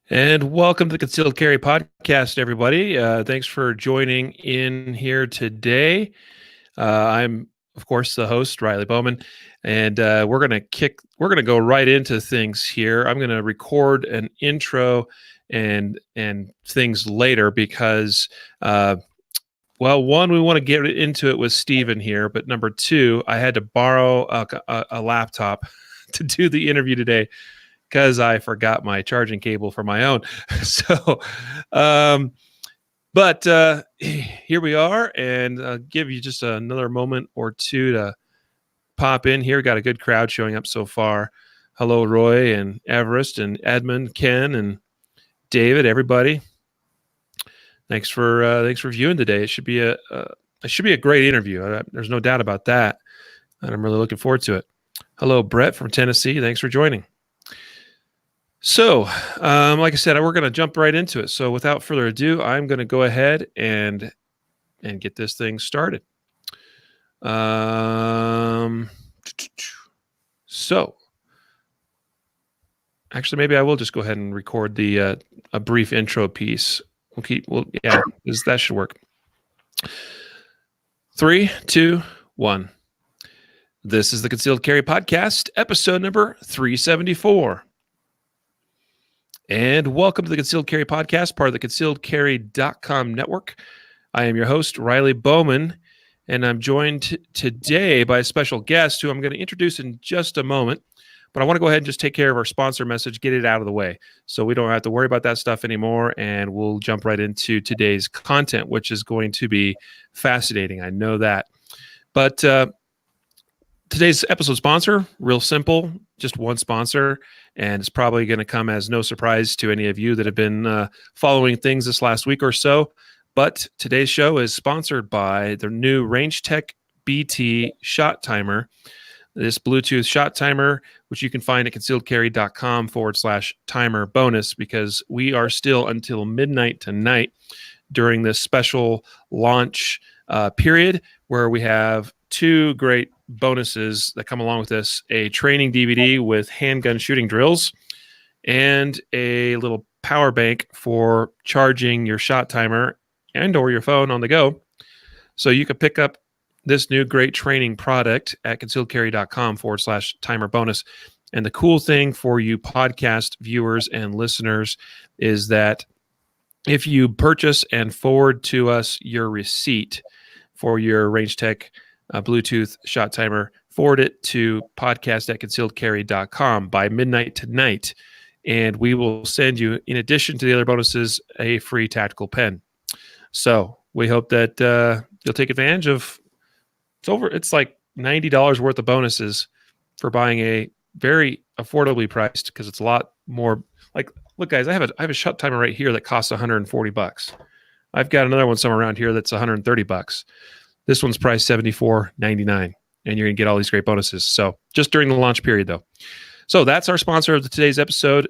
And welcome to the Concealed Carry Podcast, everybody. Thanks for joining in here today. I'm, of course, the host, Riley Bowman, and we're gonna go right into things here. I'm gonna record an intro and things later because, well, one, we want to get into it with Stephen here, but number two, I had to borrow a laptop to do the interview today, because I forgot my charging cable for my own. So, but here we are, and give you just another moment or two to pop in here. Got a good crowd showing up so far. Hello, Roy and Everest and Edmund, Ken and David, everybody. Thanks for viewing today. It should be a great interview. There's no doubt about that, and I'm really looking forward to it. Hello, Brett from Tennessee. Thanks for joining. So, like I said, we're going to jump right into it. So without further ado, I'm going to go ahead and get this thing started. So, actually, maybe I will just go ahead and record a brief intro piece. Yeah, that should work. 3, 2, 1. This is the Concealed Carry Podcast, episode number 374. And welcome to the Concealed Carry Podcast, part of the concealedcarry.com network. I am your host, Riley Bowman, and I'm joined today by a special guest who I'm going to introduce in just a moment. But I want to go ahead and just take care of our sponsor message, get it out of the way, so we don't have to worry about that stuff anymore, and we'll jump right into today's content, which is going to be fascinating. I know that. But today's episode sponsor, real simple, just one sponsor, and it's probably going to come as no surprise to any of you that have been following things this last week or so. But today's show is sponsored by the new RangeTech BT Shot Timer, this Bluetooth Shot Timer, which you can find at concealedcarry.com/timer bonus, because we are still until midnight tonight during this special launch period where we have two great bonuses that come along with this: a training DVD with handgun shooting drills and a little power bank for charging your shot timer and or your phone on the go. So you can pick up this new great training product at concealedcarry.com/timer bonus. And the cool thing for you podcast viewers and listeners is that if you purchase and forward to us your receipt for your RangeTech Bluetooth Shot Timer, forward it to podcast@concealedcarry.com by midnight tonight, and we will send you, in addition to the other bonuses, a free tactical pen. So we hope that you'll take advantage of. It's like $90 worth of bonuses for buying a very affordably priced, because it's a lot more. Like, look, guys, I have a shot timer right here that costs $140. I've got another one somewhere around here that's $130. This one's priced $74.99, and you're going to get all these great bonuses. So just during the launch period, though. So that's our sponsor of today's episode.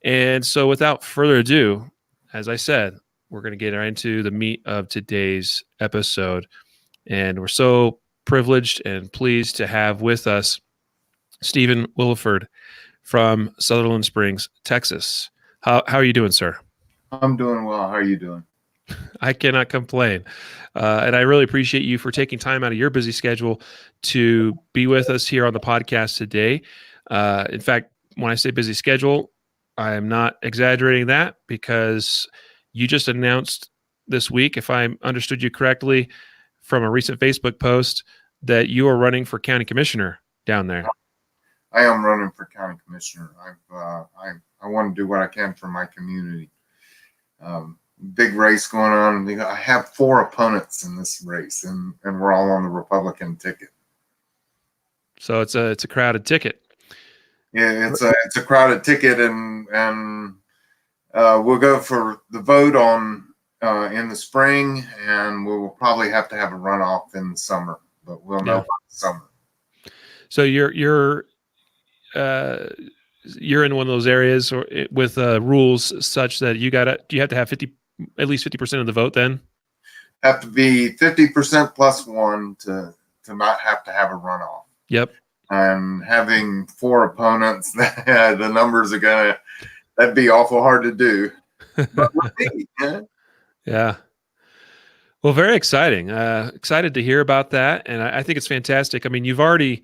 And so without further ado, as I said, we're going to get right into the meat of today's episode. And we're so privileged and pleased to have with us Stephen Willeford from Sutherland Springs, Texas. How are you doing, sir? I'm doing well. How are you doing? I cannot complain. And I really appreciate you for taking time out of your busy schedule to be with us here on the podcast today. In fact, when I say busy schedule, I am not exaggerating that, because you just announced this week, if I understood you correctly, from a recent Facebook post, that you are running for county commissioner down there. I am running for county commissioner. I want to do what I can for my community. Big race going on. I have 4 opponents in this race, and we're all on the Republican ticket. So it's a crowded ticket. Yeah, it's a crowded ticket, and we'll go for the vote on in the spring, and we will probably have to have a runoff in the summer, but we'll know by the summer. So you're in one of those areas with rules such that you have to have at least 50% of the vote. Then have to be 50% plus 1 to not have to have a runoff. Yep. And having 4 opponents, the numbers are gonna That'd be awful hard to do. But with me, huh? Yeah. Well, very exciting. Excited to hear about that. And I think it's fantastic. I mean, you've already,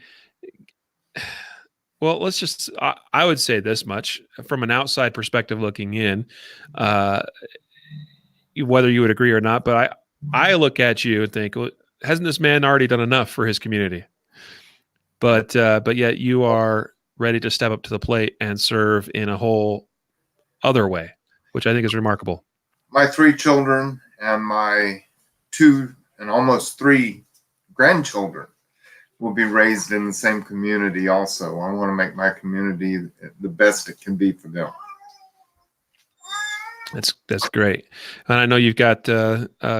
well, let's just, I would say this much from an outside perspective looking in, uh, whether you would agree or not, but I look at you and think, well, hasn't this man already done enough for his community? But yet you are ready to step up to the plate and serve in a whole other way, which I think is remarkable. My 3 children and my 2 and almost 3 grandchildren will be raised in the same community also. I want to make my community the best it can be for them. That's great. And I know you've got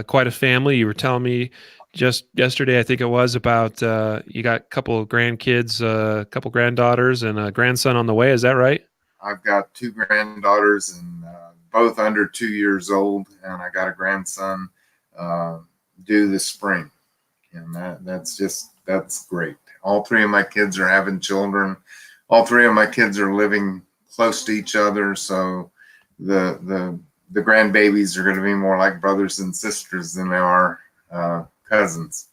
quite a family. You were telling me just yesterday, I think it was, about you got a couple of grandkids, a couple granddaughters, and a grandson on the way. Is that right? I've got 2 granddaughters and both under 2 years old, and I got a grandson due this spring. And that's great. All 3 of my kids are having children. All 3 of my kids are living close to each other. So the grandbabies are going to be more like brothers and sisters than they are cousins.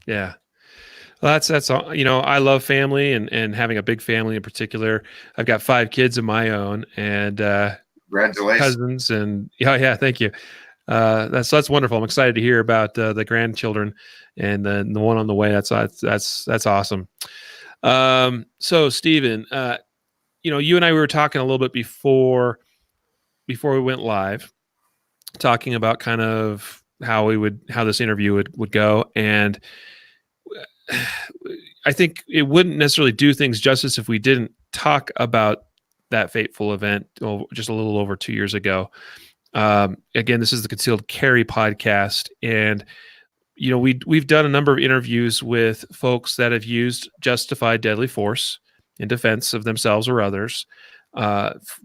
Yeah. Well, that's all. I love family and having a big family in particular. I've got 5 kids of my own and Congratulations. cousins, and yeah, thank you. That's wonderful. I'm excited to hear about the grandchildren and the one on the way. That's awesome. So Stephen, you and I were talking a little bit before we went live, talking about kind of how this interview would go, and I think it wouldn't necessarily do things justice if we didn't talk about that fateful event just a little over 2 years ago. Again, this is the Concealed Carry podcast, and we've done a number of interviews with folks that have used justified deadly force in defense of themselves or others,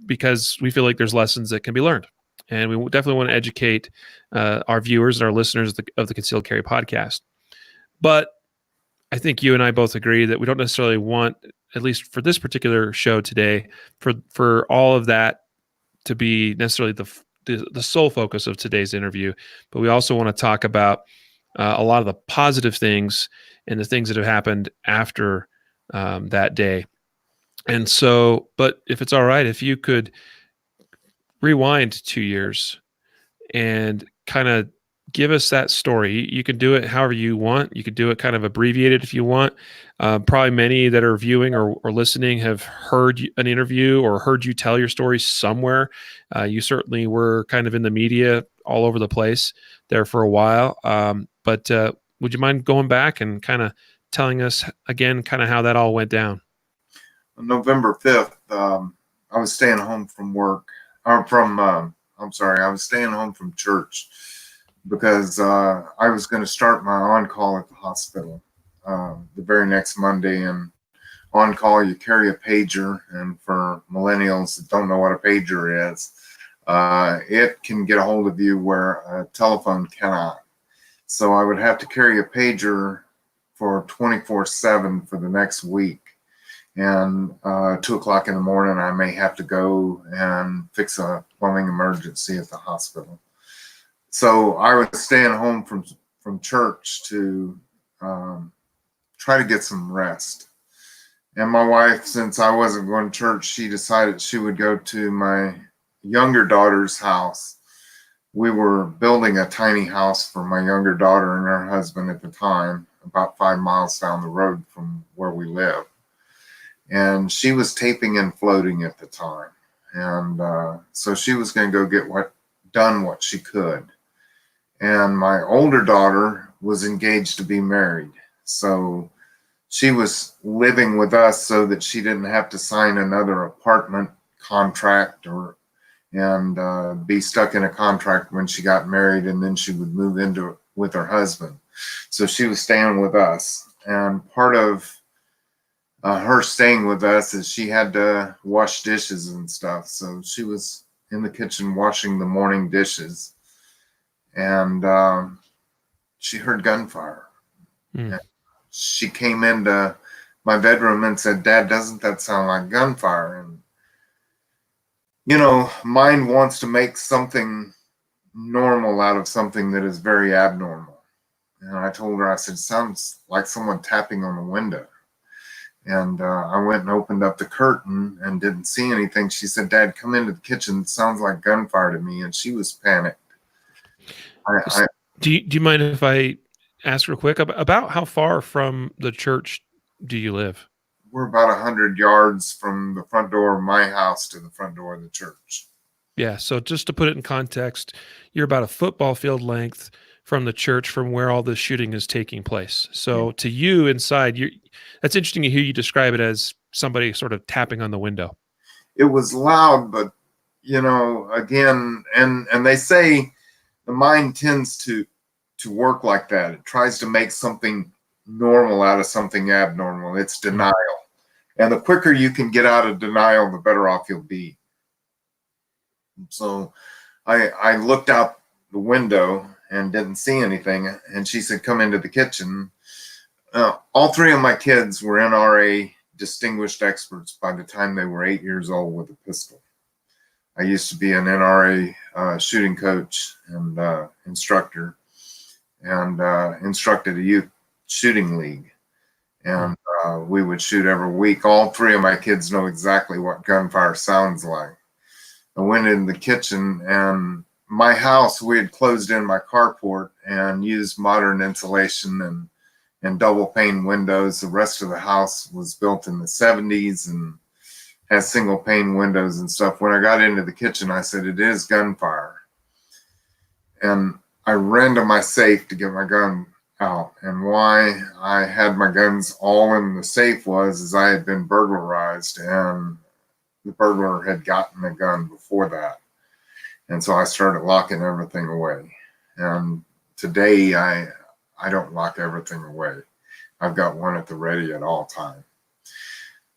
because we feel like there's lessons that can be learned, and we definitely want to educate our viewers and our listeners of the Concealed Carry podcast. But I think you and I both agree that we don't necessarily want, at least for this particular show today, for all of that to be necessarily the sole focus of today's interview. But we also want to talk about a lot of the positive things and the things that have happened after that day. And so, but if it's all right, if you could rewind 2 years and kind of give us that story. You can do it however you want. You could do it kind of abbreviated if you want. Probably many that are viewing or listening have heard an interview or heard you tell your story somewhere. You certainly were kind of in the media all over the place there for a while. But would you mind going back and kind of telling us again kind of how that all went down? On November 5th, I was staying home from work. I was staying home from church because I was going to start my on-call at the hospital the very next Monday. And on-call, you carry a pager. And for millennials that don't know what a pager is, it can get a hold of you where a telephone cannot. So I would have to carry a pager for 24/7 for the next week. And 2 o'clock in the morning, I may have to go and fix a plumbing emergency at the hospital. So I was staying home from church to try to get some rest. And my wife, since I wasn't going to church, she decided she would go to my younger daughter's house. We were building a tiny house for my younger daughter and her husband at the time, about 5 miles down the road from where we live. And she was taping and floating at the time. And so she was going to go get what she could. And my older daughter was engaged to be married. So she was living with us so that she didn't have to sign another apartment contract and be stuck in a contract when she got married, and then she would move into with her husband. So she was staying with us. And part of her staying with us is she had to wash dishes and stuff. So she was in the kitchen washing the morning dishes. And she heard gunfire. And she came into my bedroom and said, "Dad, doesn't that sound like gunfire?" And You know, mind wants to make something normal out of something that is very abnormal. And I told her, I said, sounds like someone tapping on the window. And I went and opened up the curtain and didn't see anything. She said, Dad, come into the kitchen. It sounds like gunfire to me. And she was panicked. Do you mind if I ask real quick about how far from the church do you live? We're about 100 yards from the front door of my house to the front door of the church. Yeah. So just to put it in context, you're about a football field length from the church from where all this shooting is taking place. So to you inside, that's interesting to hear you describe it as somebody sort of tapping on the window. It was loud, but you know, again, and they say the mind tends to work like that. It tries to make something normal out of something abnormal. It's denial. And the quicker you can get out of denial, the better off you'll be. So I looked out the window and didn't see anything. And she said, come into the kitchen. All three of my kids were NRA distinguished experts by the time they were 8 years old with a pistol. I used to be an NRA shooting coach and instructor, and instructed a youth shooting league. And we would shoot every week. All three of my kids know exactly what gunfire sounds like. I went in the kitchen, and my house, we had closed in my carport and used modern insulation and double pane windows. The rest of the house was built in the 70s and has single pane windows and stuff. When I got into the kitchen, I said, it is gunfire. And I ran to my safe to get my gun out. And why I had my guns all in the safe was I had been burglarized, and the burglar had gotten a gun before that. And so I started locking everything away. And today I don't lock everything away. I've got one at the ready at all times.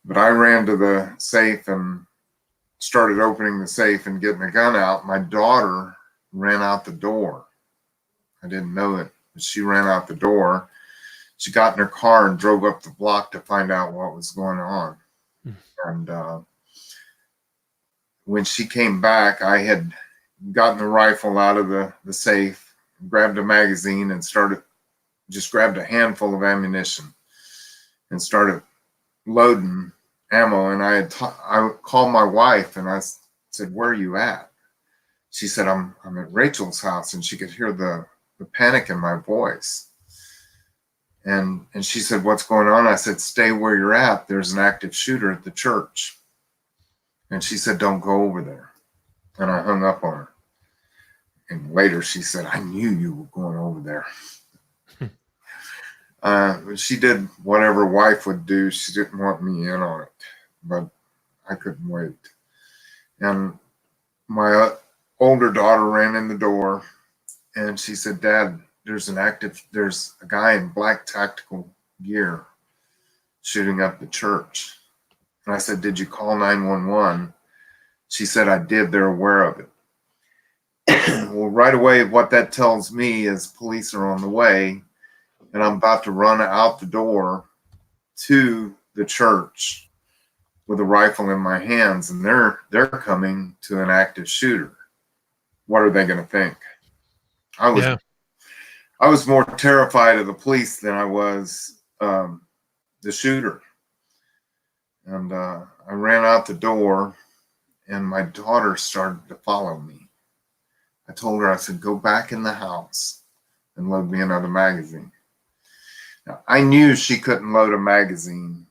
But I ran to the safe and started opening the safe and getting the gun out. My daughter ran out the door. I didn't know it, but she ran out the door. She got in her car and drove up the block to find out what was going on. And when she came back, I had gotten the rifle out of the safe, grabbed a magazine, and just grabbed a handful of ammunition and started loading ammo. And I called my wife and I said, where are you at? She said, I'm at Rachel's house. And she could hear the panic in my voice. And she said, what's going on? I said, stay where you're at. There's an active shooter at the church. And she said, don't go over there. And I hung up on her. And later she said, I knew you were going over there. She did whatever a wife would do. She didn't want me in on it, but I couldn't wait. And my older daughter ran in the door and she said, Dad, there's a guy in black tactical gear shooting up the church. And I said, did you call 911? She said, I did. They're aware of it. Well, right away, what that tells me is police are on the way, and I'm about to run out the door to the church with a rifle in my hands, and they're coming to an active shooter. What are they going to think? I was more terrified of the police than I was the shooter. And I ran out the door, and my daughter started to follow me. I told her, I said, go back in the house and load me another magazine. Now, I knew she couldn't load a magazine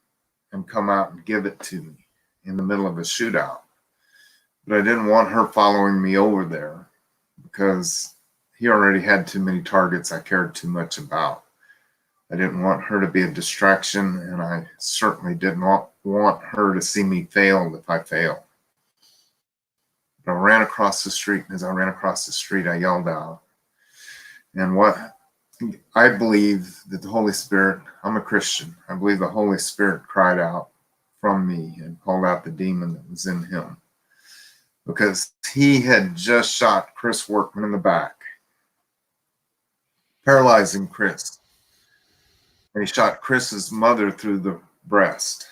and come out and give it to me in the middle of a shootout. But I didn't want her following me over there because he already had too many targets I cared too much about. I didn't want her to be a distraction, and I certainly didn't want her to see me fail if I failed. But I ran across the street, and as I ran across the street, I yelled out. And what I believe that the Holy Spirit, I'm a Christian, I believe the Holy Spirit cried out from me and called out the demon that was in him. Because he had just shot Chris Workman in the back, paralyzing Chris. And he shot Chris's mother through the breast.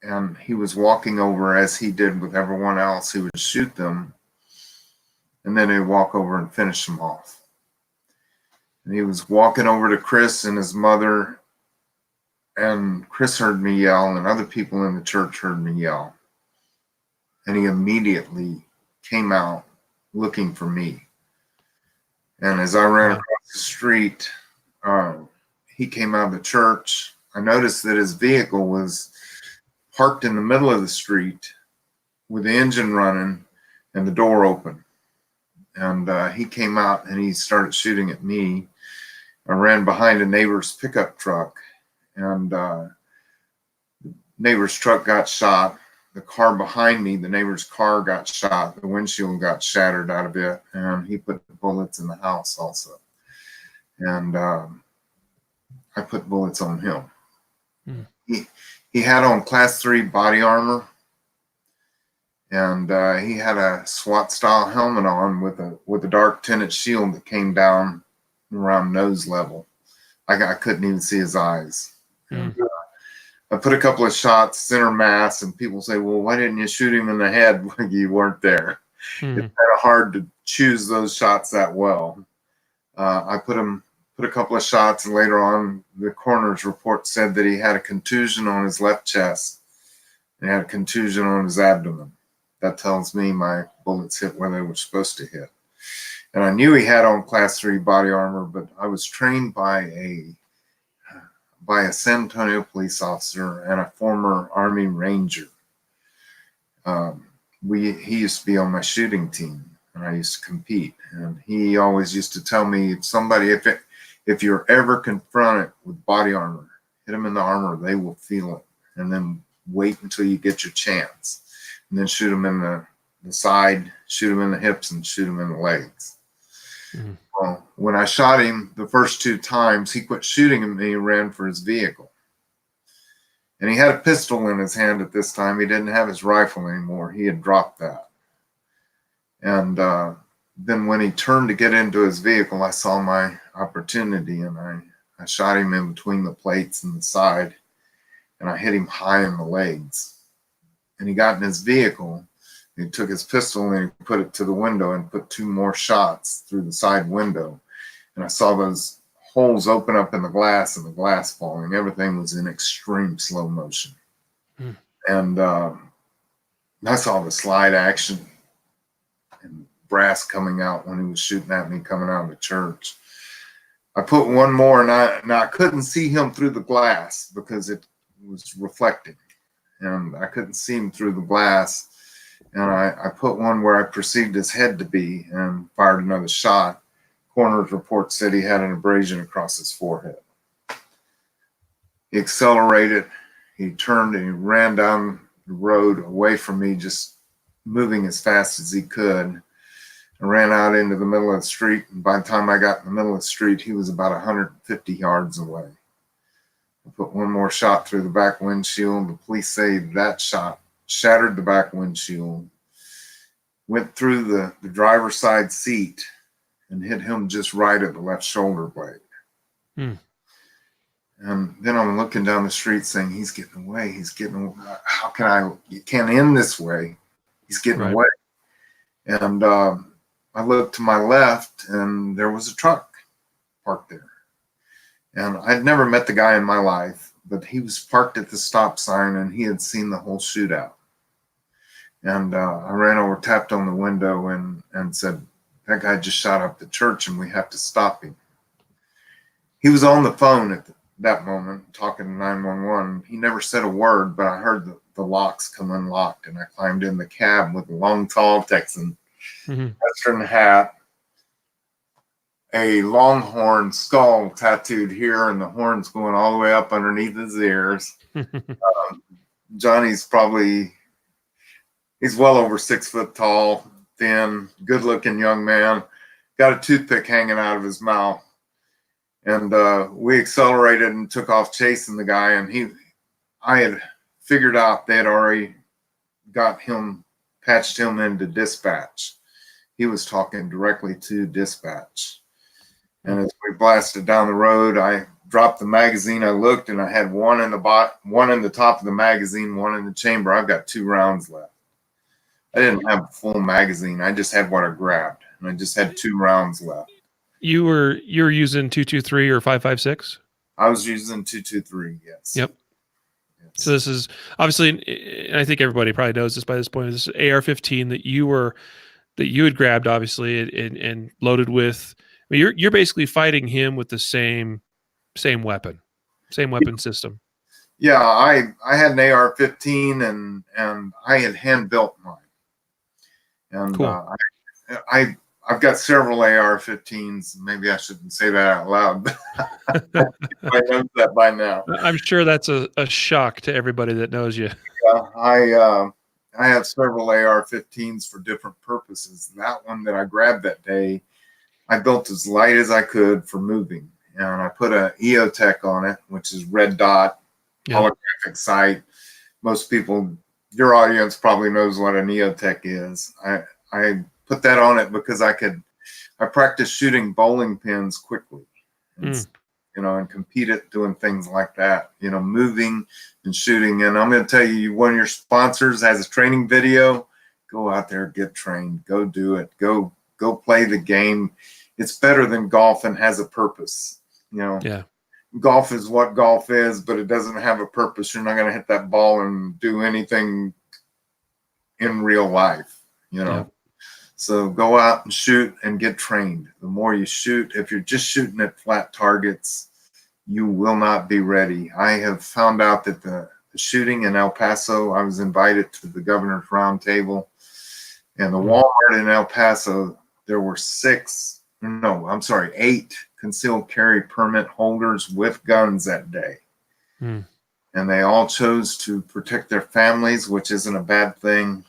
and he was walking over, as he did with everyone else. He would shoot them, and then he'd walk over and finish them off. And he was walking over to Chris and his mother, and Chris heard me yell, and other people in the church heard me yell. And he immediately came out looking for me. And as I ran across the street, he came out of the church. I noticed that his vehicle was parked in the middle of the street with the engine running and the door open. And he came out and he started shooting at me. I ran behind a neighbor's pickup truck, and the neighbor's truck got shot. The car behind me, the neighbor's car, got shot. The windshield got shattered out of it, and he put bullets in the house also. And I put bullets on him. He had on Class 3 body armor, and he had a SWAT style helmet on with a dark tinted shield that came down around nose level. I couldn't even see his eyes. And, I put a couple of shots center mass, and people say, well, why didn't you shoot him in the head when you weren't there? It's kind of hard to choose those shots that well. I put a couple of shots, and later on, the coroner's report said that he had a contusion on his left chest and had a contusion on his abdomen. That tells me my bullets hit where they were supposed to hit. And I knew he had on Class 3 body armor, but I was trained by a San Antonio police officer and a former Army Ranger. He used to be on my shooting team, and I used to compete. And he always used to tell me, if you're ever confronted with body armor, hit them in the armor, they will feel it. And then wait until you get your chance. And then shoot them in the side, shoot them in the hips, and shoot them in the legs. Well, when I shot him the first 2 times, he quit shooting at me and ran for his vehicle. And he had a pistol in his hand at this time. He didn't have his rifle anymore. He had dropped that. And then when he turned to get into his vehicle, I saw my opportunity, and I shot him in between the plates and the side, and I hit him high in the legs. And he got in his vehicle. He took his pistol and he put it to the window and put 2 more shots through the side window. And I saw those holes open up in the glass and the glass falling. Everything was in extreme slow motion. And I saw the slide action and brass coming out when he was shooting at me coming out of the church. I put one more, and I couldn't see him through the glass because it was reflecting. And I couldn't see him through the glass. And I put one where I perceived his head to be and fired another shot. Coroner's report said he had an abrasion across his forehead. He accelerated. He turned and he ran down the road away from me, just moving as fast as he could. I ran out into the middle of the street. And by the time I got in the middle of the street, he was about 150 yards away. I put one more shot through the back windshield. The police say that shot shattered the back windshield, went through the driver's side seat, and hit him just right at the left shoulder blade. And then I'm looking down the street saying, he's getting away. He's getting away. How can you can't end this way. He's getting away. And I looked to my left, and there was a truck parked there. And I'd never met the guy in my life, but he was parked at the stop sign, and he had seen the whole shootout. And I ran over, tapped on the window, and said, that guy just shot up the church, and we have to stop him. He was on the phone at that moment, talking to 911. He never said a word, but I heard the locks come unlocked, and I climbed in the cab with a long, tall Texan Western hat, a longhorn skull tattooed here, and the horns going all the way up underneath his ears. Johnny's he's well over 6 foot tall, thin, good looking young man, got a toothpick hanging out of his mouth. And we accelerated and took off chasing the guy. And I had figured out they had already got him, patched him into dispatch. He was talking directly to dispatch. And as we blasted down the road, I dropped the magazine. I looked and I had one in the top of the magazine, one in the chamber. I've got 2 rounds left. I didn't have a full magazine. I just had what I grabbed, and I just had 2 rounds left. You're using 223 or 556? I was using 223. Yes. Yep. Yes. So this is obviously, and I think everybody probably knows this by this point, this is AR-15 that you had grabbed, obviously, and loaded with. I mean, you're basically fighting him with the same weapon system. Yeah, I had an AR-15 and I had hand built mine, and Cool. I've got several AR-15s. Maybe I shouldn't say that out loud, but I know that by now. I'm sure that's a shock to everybody that knows you. I have several AR-15s for different purposes. That one that I grabbed that day, I built as light as I could for moving, and I put a EOTech on it, which is red dot holographic sight. Most people, your audience probably knows what an EOTech is. I put that on it because I practiced shooting bowling pins quickly, and, and compete at doing things like that, moving and shooting. And I'm going to tell you, one of your sponsors has a training video. Go out there, get trained, go do it, go play the game. It's better than golf and has a purpose. Yeah. Golf is what golf is, but it doesn't have a purpose. You're not going to hit that ball and do anything in real life, Yeah. So go out and shoot and get trained. The more you shoot, if you're just shooting at flat targets, you will not be ready. I have found out that the shooting in El Paso, I was invited to the governor's roundtable, and the Walmart in El Paso, there were 8 concealed carry permit holders with guns that day. And they all chose to protect their families, which isn't a bad thing,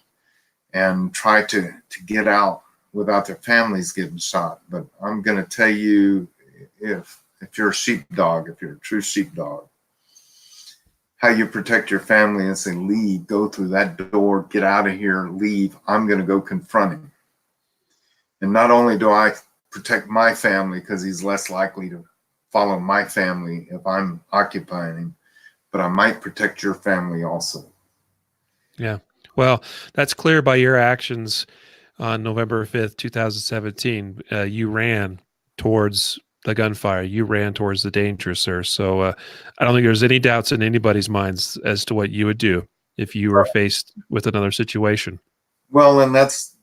and try to get out without their families getting shot. But I'm going to tell you, if you're a sheepdog, if you're a true sheepdog, how you protect your family and say, leave, go through that door, get out of here, leave. I'm going to go confront him. And not only do I protect my family because he's less likely to follow my family if I'm occupying him, but I might protect your family also. Yeah. Well, that's clear by your actions on November 5th, 2017. You ran towards the gunfire. You ran towards the danger, sir. So I don't think there's any doubts in anybody's minds as to what you would do if you were faced with another situation. Well, and that's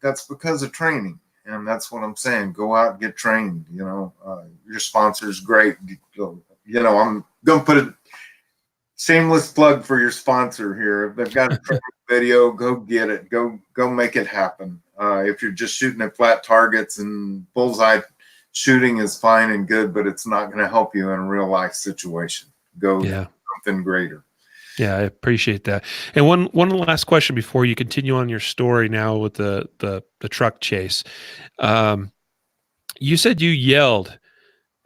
because of training. And that's what I'm saying. Go out and get trained. Your sponsor's great. I'm going to put a shameless plug for your sponsor here. If they've got a training video, go get it. Go make it happen. If you're just shooting at flat targets, and bullseye shooting is fine and good, but it's not going to help you in a real life situation. Go something greater. Yeah, I appreciate that. And one last question before you continue on your story now with the truck chase. You said you yelled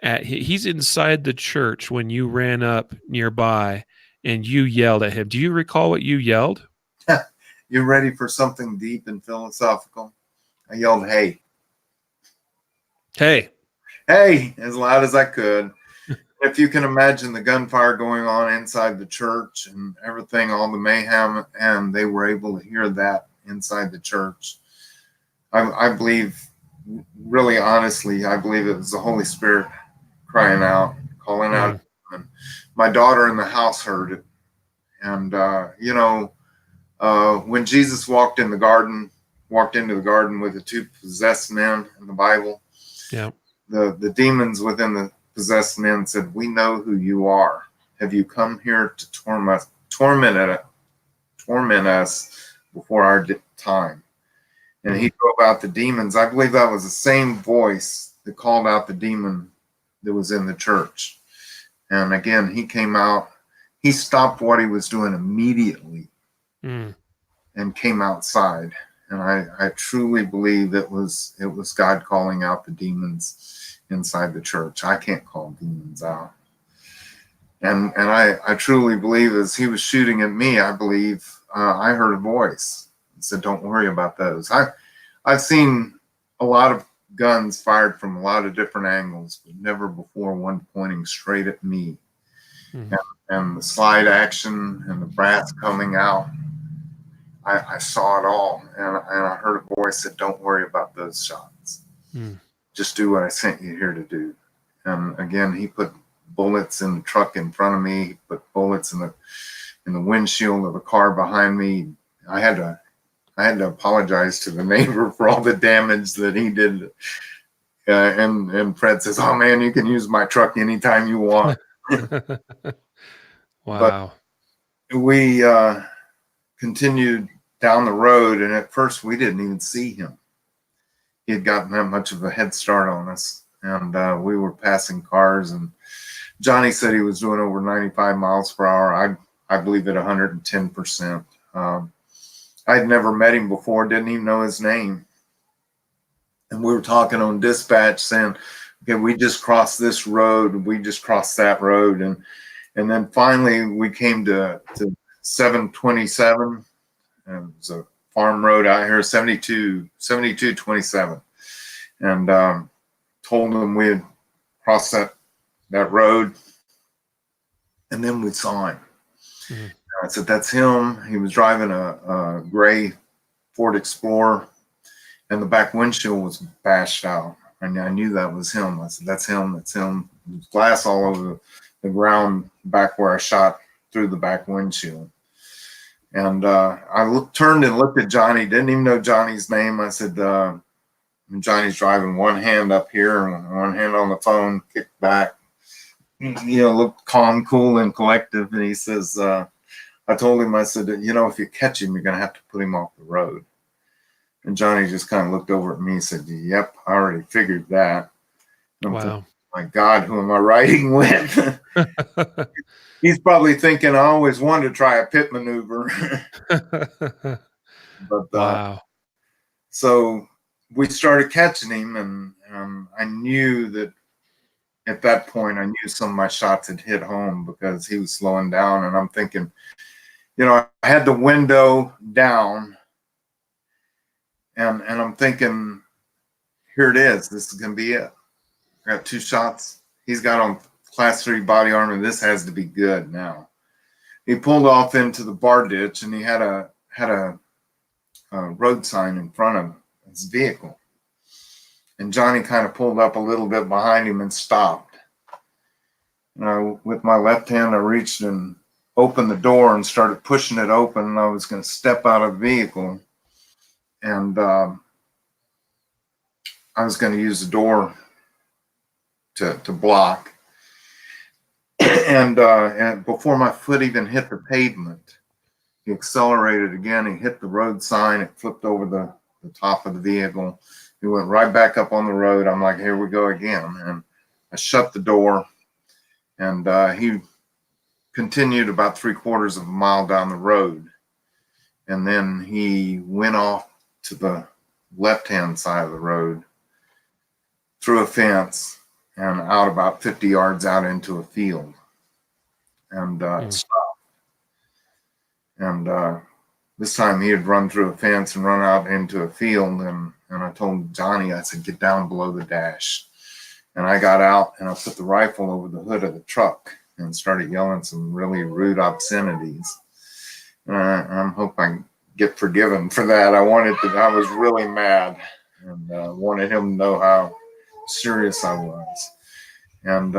at he's inside the church when you ran up nearby and you yelled at him. Do you recall what you yelled? You ready for something deep and philosophical? I yelled, "Hey." Hey, as loud as I could. If you can imagine the gunfire going on inside the church and everything, all the mayhem, and they were able to hear that inside the church. I believe, really honestly, I believe it was the Holy Spirit crying out, calling out. And my daughter in the house heard it. And, when Jesus walked into the garden with the 2 possessed men in the Bible, the demons within the possessed men said, "We know who you are. Have you come here to torment us before our time?" And he drove out the demons. I believe that was the same voice that called out the demon that was in the church. And again, he came out. He stopped what he was doing immediately and came outside. And I truly believe it was God calling out the demons inside the church. I can't call demons out. And I truly believe as he was shooting at me, I believe I heard a voice that said, "Don't worry about those." I've seen a lot of guns fired from a lot of different angles, but never before one pointing straight at me. Mm. And the slide action and the brass coming out, I saw it all. And I heard a voice that, don't worry about those shots. Mm. Just do what I sent you here to do. And again, he put bullets in the truck in front of me. He put bullets in the windshield of the car behind me. I had to apologize to the neighbor for all the damage that he did. And Fred says, "Oh man, you can use my truck anytime you want." Wow. But we continued down the road, and at first we didn't even see him. He had gotten that much of a head start on us, and we were passing cars, and Johnny said he was doing over 95 miles per hour. I believe at 110%. I'd never met him before, didn't even know his name. And we were talking on dispatch saying, okay, we just crossed this road, we just crossed that road. And then finally we came to 727. And it was a farm road out here, 7227. And told him we had crossed that road. And then we saw him. Mm-hmm. I said, that's him. He was driving a gray Ford Explorer, and the back windshield was bashed out. And I knew that was him. I said, that's him, that's him. There was glass all over the ground back where I shot through the back windshield. And I turned and looked at Johnny, didn't even know Johnny's name. I said, Johnny's driving one hand up here and one hand on the phone, kicked back, looked calm, cool, and collective. And he says, I told him, I said, if you catch him, you're going to have to put him off the road. And Johnny just kind of looked over at me and said, yep, I already figured that. And I'm thinking, my God, who am I riding with? He's probably thinking, I always wanted to try a pit maneuver. But wow. So we started catching him, and I knew that at that point, I knew some of my shots had hit home because he was slowing down. And I'm thinking, I had the window down, and I'm thinking, here it is. This is going to be it. I got 2 shots. He's got on Class 3 body armor. This has to be good now. He pulled off into the bar ditch, and he had a road sign in front of his vehicle. And Johnny kind of pulled up a little bit behind him and stopped. And with my left hand, I reached and opened the door and started pushing it open. And I was going to step out of the vehicle. And I was going to use the door to block. And before my foot even hit the pavement, he accelerated again. He hit the road sign. It flipped over the top of the vehicle. He went right back up on the road. I'm like, here we go again. And I shut the door, and he continued about 3/4 of a mile down the road. And then he went off to the left-hand side of the road, through a fence, and out about 50 yards out into a field, and stopped. And this time he had run through a fence and run out into a field. And I told Johnny, I said, get down below the dash. And I got out and I put the rifle over the hood of the truck and started yelling some really rude obscenities. And I hope I get forgiven for that. I was really mad, and wanted him to know how serious I was. And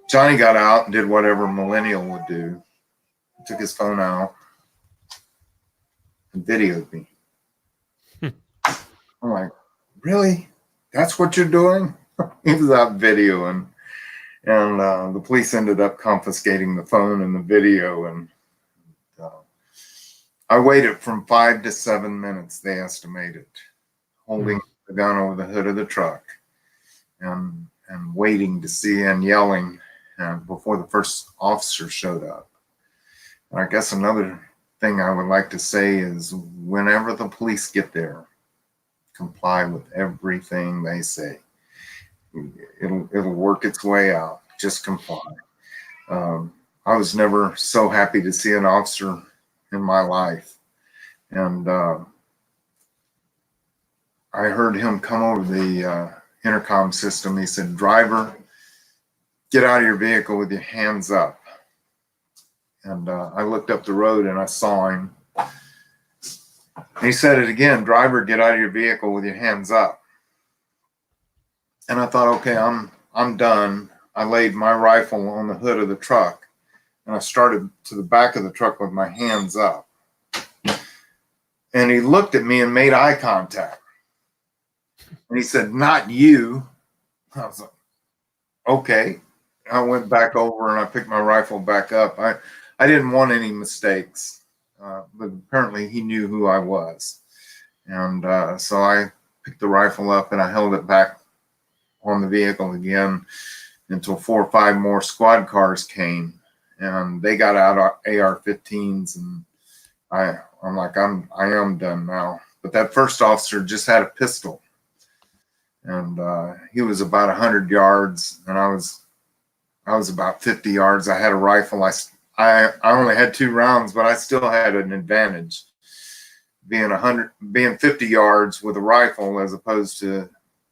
Johnny got out and did whatever millennial would do. He took his phone out and videoed me. I'm like, really? That's what you're doing? He was out videoing. And the police ended up confiscating the phone and the video. And I waited from 5 to 7 minutes, they estimated, holding the gun over the hood of the truck and waiting to see and yelling before the first officer showed up. And I guess another thing I would like to say is, whenever the police get there, comply with everything they say. It'll work its way out. Just comply. I was never so happy to see an officer in my life, and I heard him come over the intercom system. He said, "Driver, get out of your vehicle with your hands up." And I looked up the road and I saw him. He said it again, "Driver, get out of your vehicle with your hands up." And I thought, okay, I'm done. I laid my rifle on the hood of the truck and I started to the back of the truck with my hands up. And he looked at me and made eye contact. And he said, "Not you." I was like, okay. I went back over and I picked my rifle back up. I didn't want any mistakes, but apparently he knew who I was. And so I picked the rifle up and I held it back on the vehicle again until 4 or 5 more squad cars came. And they got out AR-15s, and I'm like, I am done now. But that first officer just had a pistol, and he was about 100 yards, and I was about 50 yards. I had a rifle. I only had 2 rounds, but I still had an advantage being 50 yards with a rifle as opposed to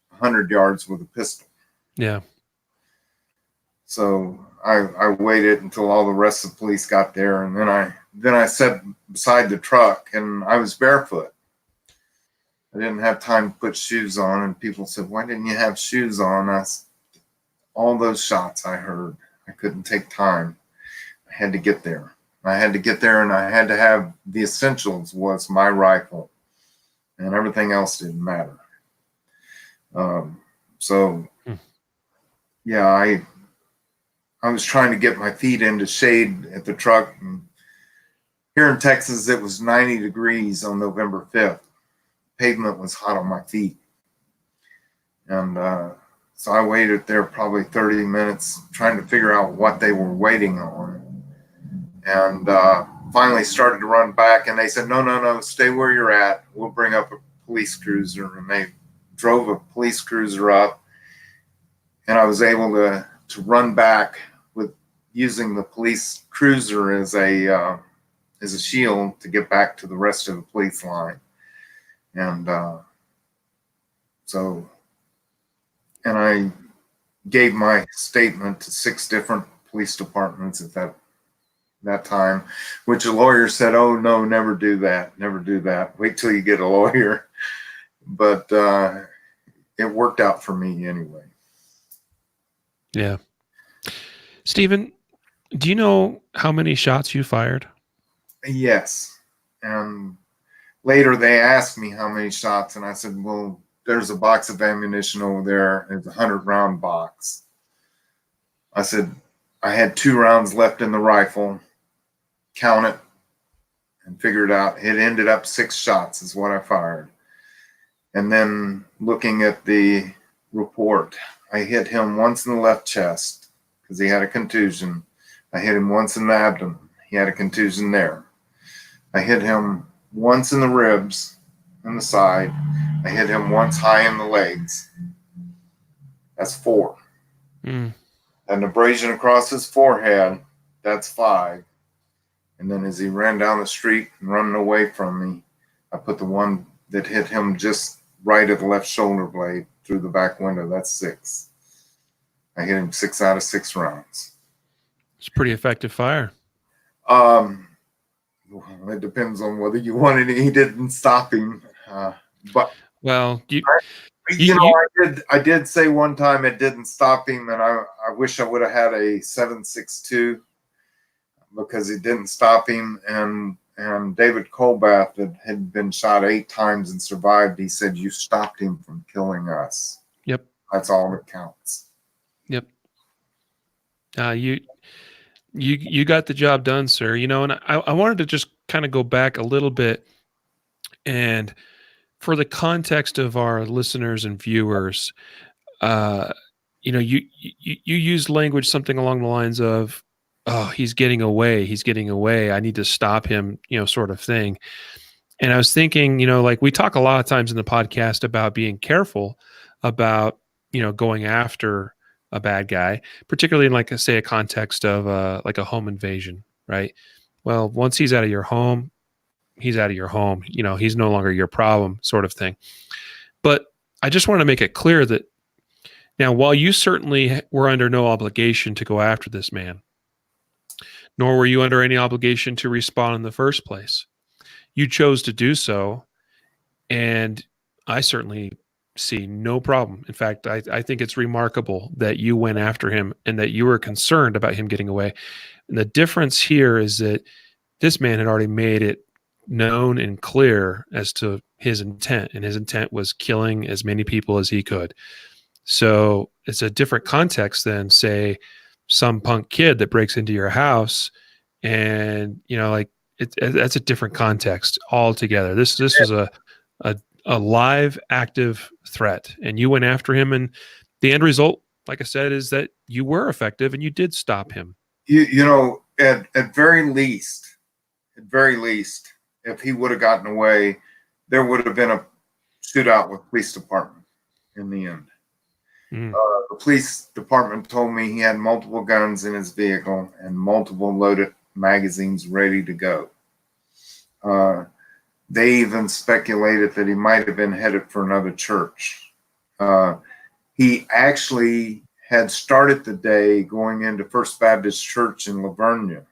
100 yards with a pistol. Yeah. So I waited until all the rest of the police got there, and then I sat beside the truck, and I was barefoot. I didn't have time to put shoes on, and people said, "Why didn't you have shoes on?" All those shots I heard, I couldn't take time. I had to get there. I had to get there, and I had to have the essentials was my rifle, and everything else didn't matter. Yeah, I was trying to get my feet into shade at the truck. And here in Texas, it was 90 degrees on November 5th. Pavement was hot on my feet. And so I waited there probably 30 minutes trying to figure out what they were waiting on. And finally started to run back, and they said, no, stay where you're at. We'll bring up a police cruiser. And they drove a police cruiser up, and I was able to run back with using the police cruiser as a shield to get back to the rest of the police line. And and I gave my statement to 6 different police departments at that time, which a lawyer said, "Oh no, never do that, never do that. Wait till you get a lawyer." But it worked out for me anyway. Yeah. Stephen, do you know how many shots you fired? Yes. And later they asked me how many shots, and I said, "Well, there's a box of ammunition over there. It's a 100-round box." I said, "I had 2 rounds left in the rifle. Count it and figure it out. It ended up 6 shots is what I fired." And then looking at the report, I hit him once in the left chest because he had a contusion. I hit him once in the abdomen. He had a contusion there. I hit him once in the ribs and the side. I hit him once high in the legs. That's 4. An abrasion across his forehead. That's 5. And then as he ran down the street and running away from me, I put the one that hit him just right at the left shoulder blade through the back window. That's 6. I hit him 6 out of 6 rounds. It's pretty effective fire. It depends on whether you wanted it. He didn't stop him. But well, I did say one time it didn't stop him, and I wish I would have had a 7.62 because it didn't stop him. And David Colbath, that had been shot 8 times and survived, he said, "You stopped him from killing us." Yep. That's all that counts. Yep. You got the job done, sir. You know, and I wanted to just kind of go back a little bit, and for the context of our listeners and viewers, you know, you use language something along the lines of, "Oh, he's getting away. He's getting away. I need to stop him," you know, sort of thing. And I was thinking, you know, like we talk a lot of times in the podcast about being careful about, you know, going after a bad guy, particularly in like say a context of like a home invasion, right? Well, once he's out of your home, he's out of your home. You know, he's no longer your problem, sort of thing. But I just want to make it clear that now, while you certainly were under no obligation to go after this man, nor were you under any obligation to respond in the first place, you chose to do so. And I certainly see no problem. In fact, I think it's remarkable that you went after him and that you were concerned about him getting away. And the difference here is that this man had already made it known and clear as to his intent, and his intent was killing as many people as he could. So it's a different context than, say, some punk kid that breaks into your house, and like that's a different context altogether. This was a live, active threat, and you went after him, and the end result, like I said, is that you were effective and you did stop him. At very least, if he would have gotten away, there would have been a shootout with police department in the end. The police department told me he had multiple guns in his vehicle and multiple loaded magazines ready to go. They even speculated that he might have been headed for another church. He actually had started the day going into First Baptist Church in Lavernia,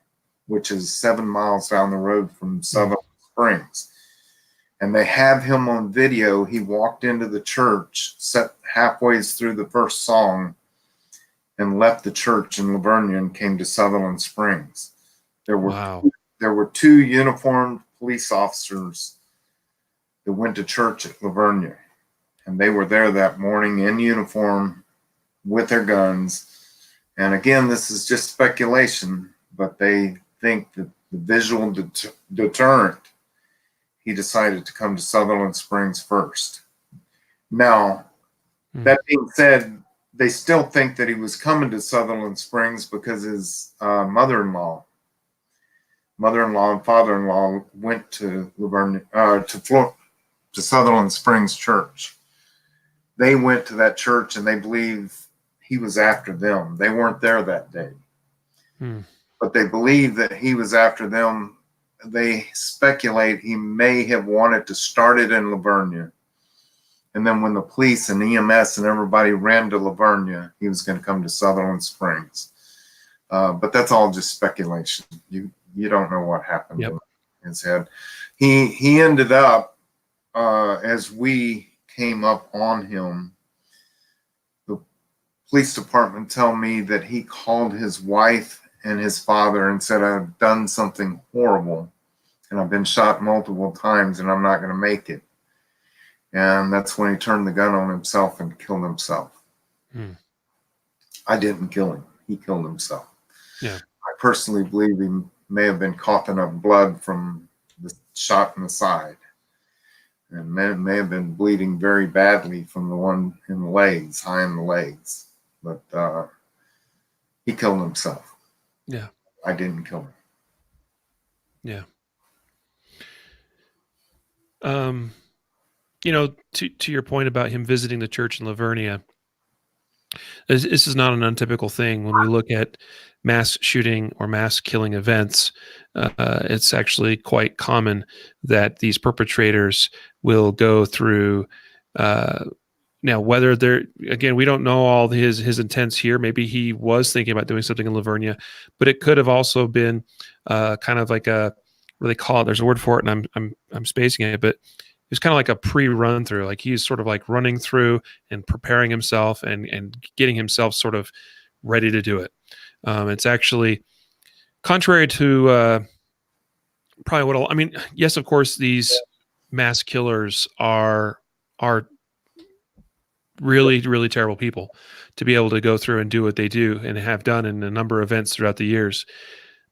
which is 7 miles down the road from Sutherland Springs. And they have him on video. He walked into the church, sat halfway through the first song, and left the church in Lavernia and came to Sutherland Springs. There were two uniformed police officers that went to church at Lavernia, and they were there that morning in uniform with their guns. And again, this is just speculation, but they think that the visual deterrent, he decided to come to Sutherland Springs first. Now, that being said, they still think that he was coming to Sutherland Springs because his mother-in-law and father-in-law went to Lavernia, to Sutherland Springs Church. They went to that church and they believe he was after them. They weren't there that day, but they believe that he was after them. They speculate he may have wanted to start it in Lavernia, and then when the police and EMS and everybody ran to Lavernia, he was going to come to Sutherland Springs. But that's all just speculation. You don't know what happened in his head. He ended up, as we came up on him, the police department tell me that he called his wife and his father and said, "I've done something horrible and I've been shot multiple times and I'm not going to make it." And that's when he turned the gun on himself and killed himself. I didn't kill him. He killed himself. Yeah. I personally believe he may have been coughing up blood from the shot in the side, and may have been bleeding very badly from the one in the legs, high in the legs. But he killed himself. Yeah. I didn't kill him. Yeah. To your point about him visiting the church in Lavernia, this is not an untypical thing when we look at mass shooting or mass killing events. It's actually quite common that these perpetrators will go through. Now, whether they're, again, we don't know all his intents here. Maybe he was thinking about doing something in Lavernia, but it could have also been kind of like a, what do they call it? There's a word for it, and I'm spacing it, but it's kind of like a pre-run through. Like he's sort of like running through and preparing himself and getting himself sort of ready to do it. It's actually contrary to probably what I mean. Yes, of course, these mass killers are really, really terrible people to be able to go through and do what they do and have done in a number of events throughout the years.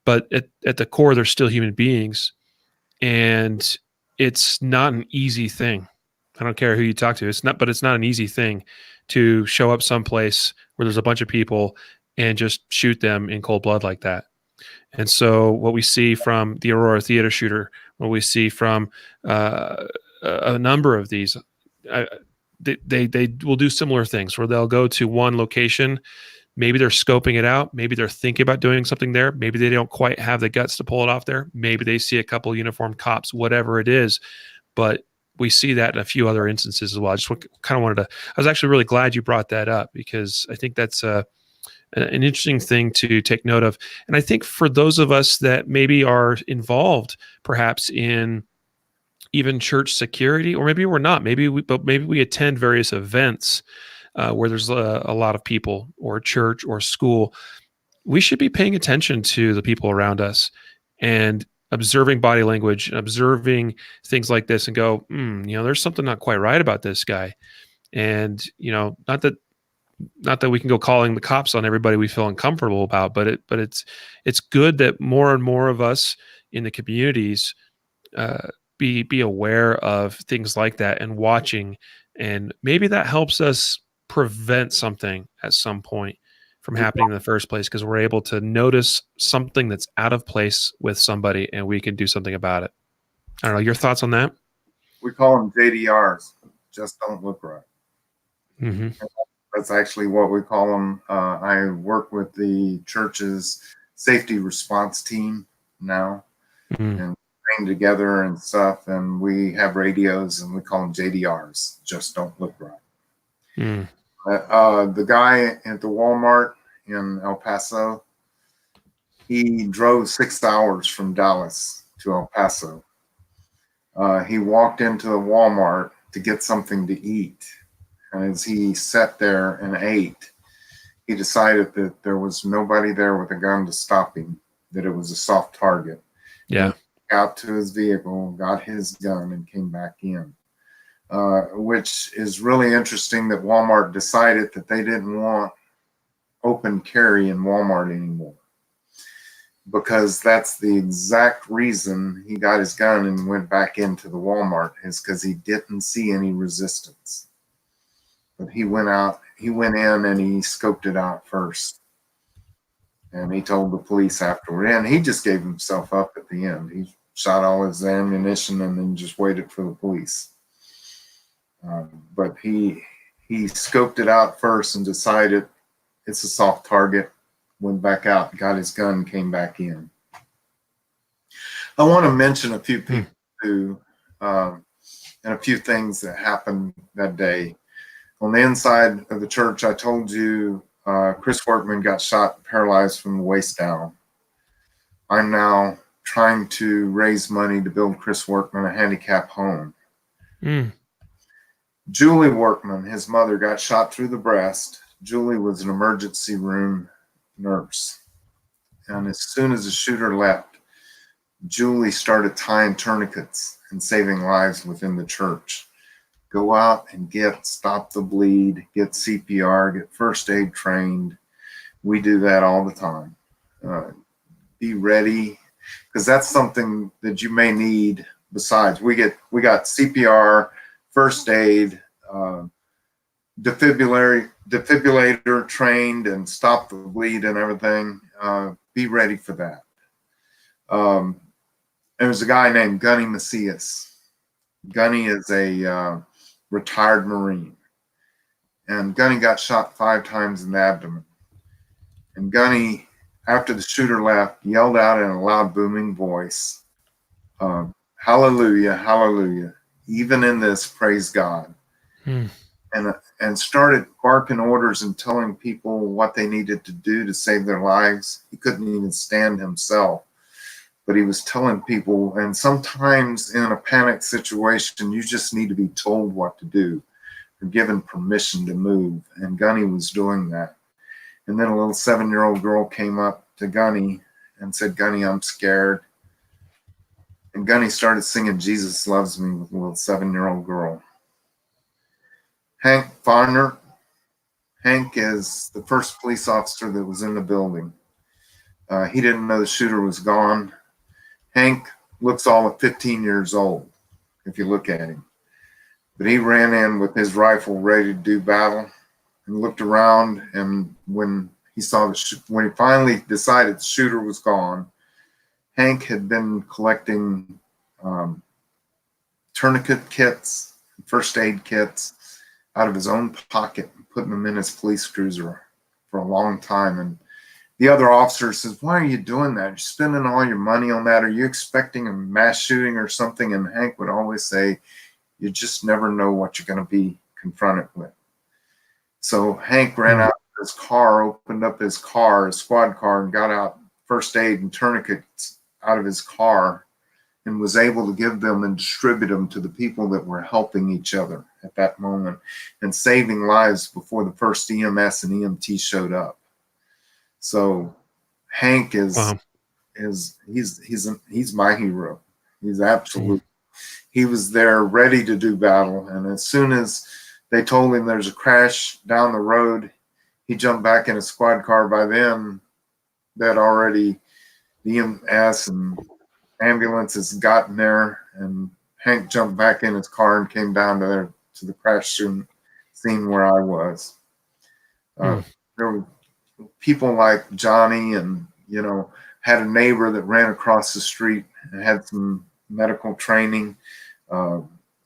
But at the core, they're still human beings, and it's not an easy thing. I don't care who you talk to. It's not an easy thing to show up someplace where there's a bunch of people and just shoot them in cold blood like that. And so what we see from the Aurora Theater shooter, what we see from a number of these, they will do similar things where they'll go to one location. Maybe they're scoping it out. Maybe they're thinking about doing something there. Maybe they don't quite have the guts to pull it off there. Maybe they see a couple uniformed cops, whatever it is. But we see that in a few other instances as well. I just kind of wanted to. I was actually really glad you brought that up, because I think that's an interesting thing to take note of. And I think for those of us that maybe are involved, perhaps in even church security, or maybe we're not, but maybe we attend various events where there's a lot of people, or church or school, we should be paying attention to the people around us and observing body language and observing things like this and go, there's something not quite right about this guy. And, not that we can go calling the cops on everybody we feel uncomfortable about, but it's good that more and more of us in the communities be aware of things like that and watching, and maybe that helps us prevent something at some point from happening in the first place, because we're able to notice something that's out of place with somebody and we can do something about it. I don't know, your thoughts on that? We call them JDRs, just don't look right. Mm-hmm. That's actually what we call them. I work with the church's safety response team now, and train together and stuff. And we have radios, and we call them JDRs. Just don't look right. The guy at the Walmart in El Paso, he drove 6 hours from Dallas to El Paso. He walked into the Walmart to get something to eat. And as he sat there and ate, he decided that there was nobody there with a gun to stop him, that it was a soft target. Yeah. He got to his vehicle, got his gun, and came back in. Which is really interesting that Walmart decided that they didn't want open carry in Walmart anymore, because that's the exact reason he got his gun and went back into the Walmart, is because he didn't see any resistance. But he went in and he scoped it out first. And he told the police afterward, and he just gave himself up at the end. He shot all his ammunition and then just waited for the police. But he scoped it out first and decided it's a soft target, went back out, got his gun, came back in. I want to mention a few people too, and a few things that happened that day. On the inside of the church, I told you Chris Workman got shot and paralyzed from the waist down. I'm now trying to raise money to build Chris Workman a handicap home. Julie Workman, his mother, got shot through the breast. Julie was an emergency room nurse. And as soon as the shooter left, Julie started tying tourniquets and saving lives within the church. Go out and stop the bleed, get CPR, get first aid trained. We do that all the time. Be ready, because that's something that you may need. Besides, we got CPR, first aid, defibrillator trained, and stop the bleed and everything. Be ready for that. There's a guy named Gunny Macias. Gunny is a retired Marine, and Gunny got shot 5 times in the abdomen. And Gunny, after the shooter left, yelled out in a loud booming voice, "Hallelujah, hallelujah! Even in this, praise God." And started barking orders and telling people what they needed to do to save their lives. He couldn't even stand himself, but he was telling people. And sometimes in a panic situation, you just need to be told what to do or given permission to move. And Gunny was doing that. And then a little 7-year-old girl came up to Gunny and said, "Gunny, I'm scared." And Gunny started singing "Jesus Loves Me" with a little 7-year-old girl. Hank Farner. Hank is the first police officer that was in the building. He didn't know the shooter was gone. Hank looks all of 15 years old, if you look at him. But he ran in with his rifle ready to do battle and looked around. And when he saw when he finally decided the shooter was gone, Hank had been collecting tourniquet kits, first aid kits out of his own pocket and putting them in his police cruiser for a long time. And the other officer says, "Why are you doing that? You're spending all your money on that. Are you expecting a mass shooting or something?" And Hank would always say, You just never know what you're going to be confronted with. So Hank ran out of his car, opened up his car, his squad car, and got out first aid and tourniquets out of his car, and was able to give them and distribute them to the people that were helping each other at that moment and saving lives before the first EMS and EMT showed up. So Hank is he's my hero. He's absolute. He was there ready to do battle, and as soon as they told him there's a crash down the road, he jumped back in a squad car. By then, that already the EMS and ambulances gotten there, and Hank jumped back in his car and came down to the crash scene where I was. There were people like Johnny, and had a neighbor that ran across the street and had some medical training.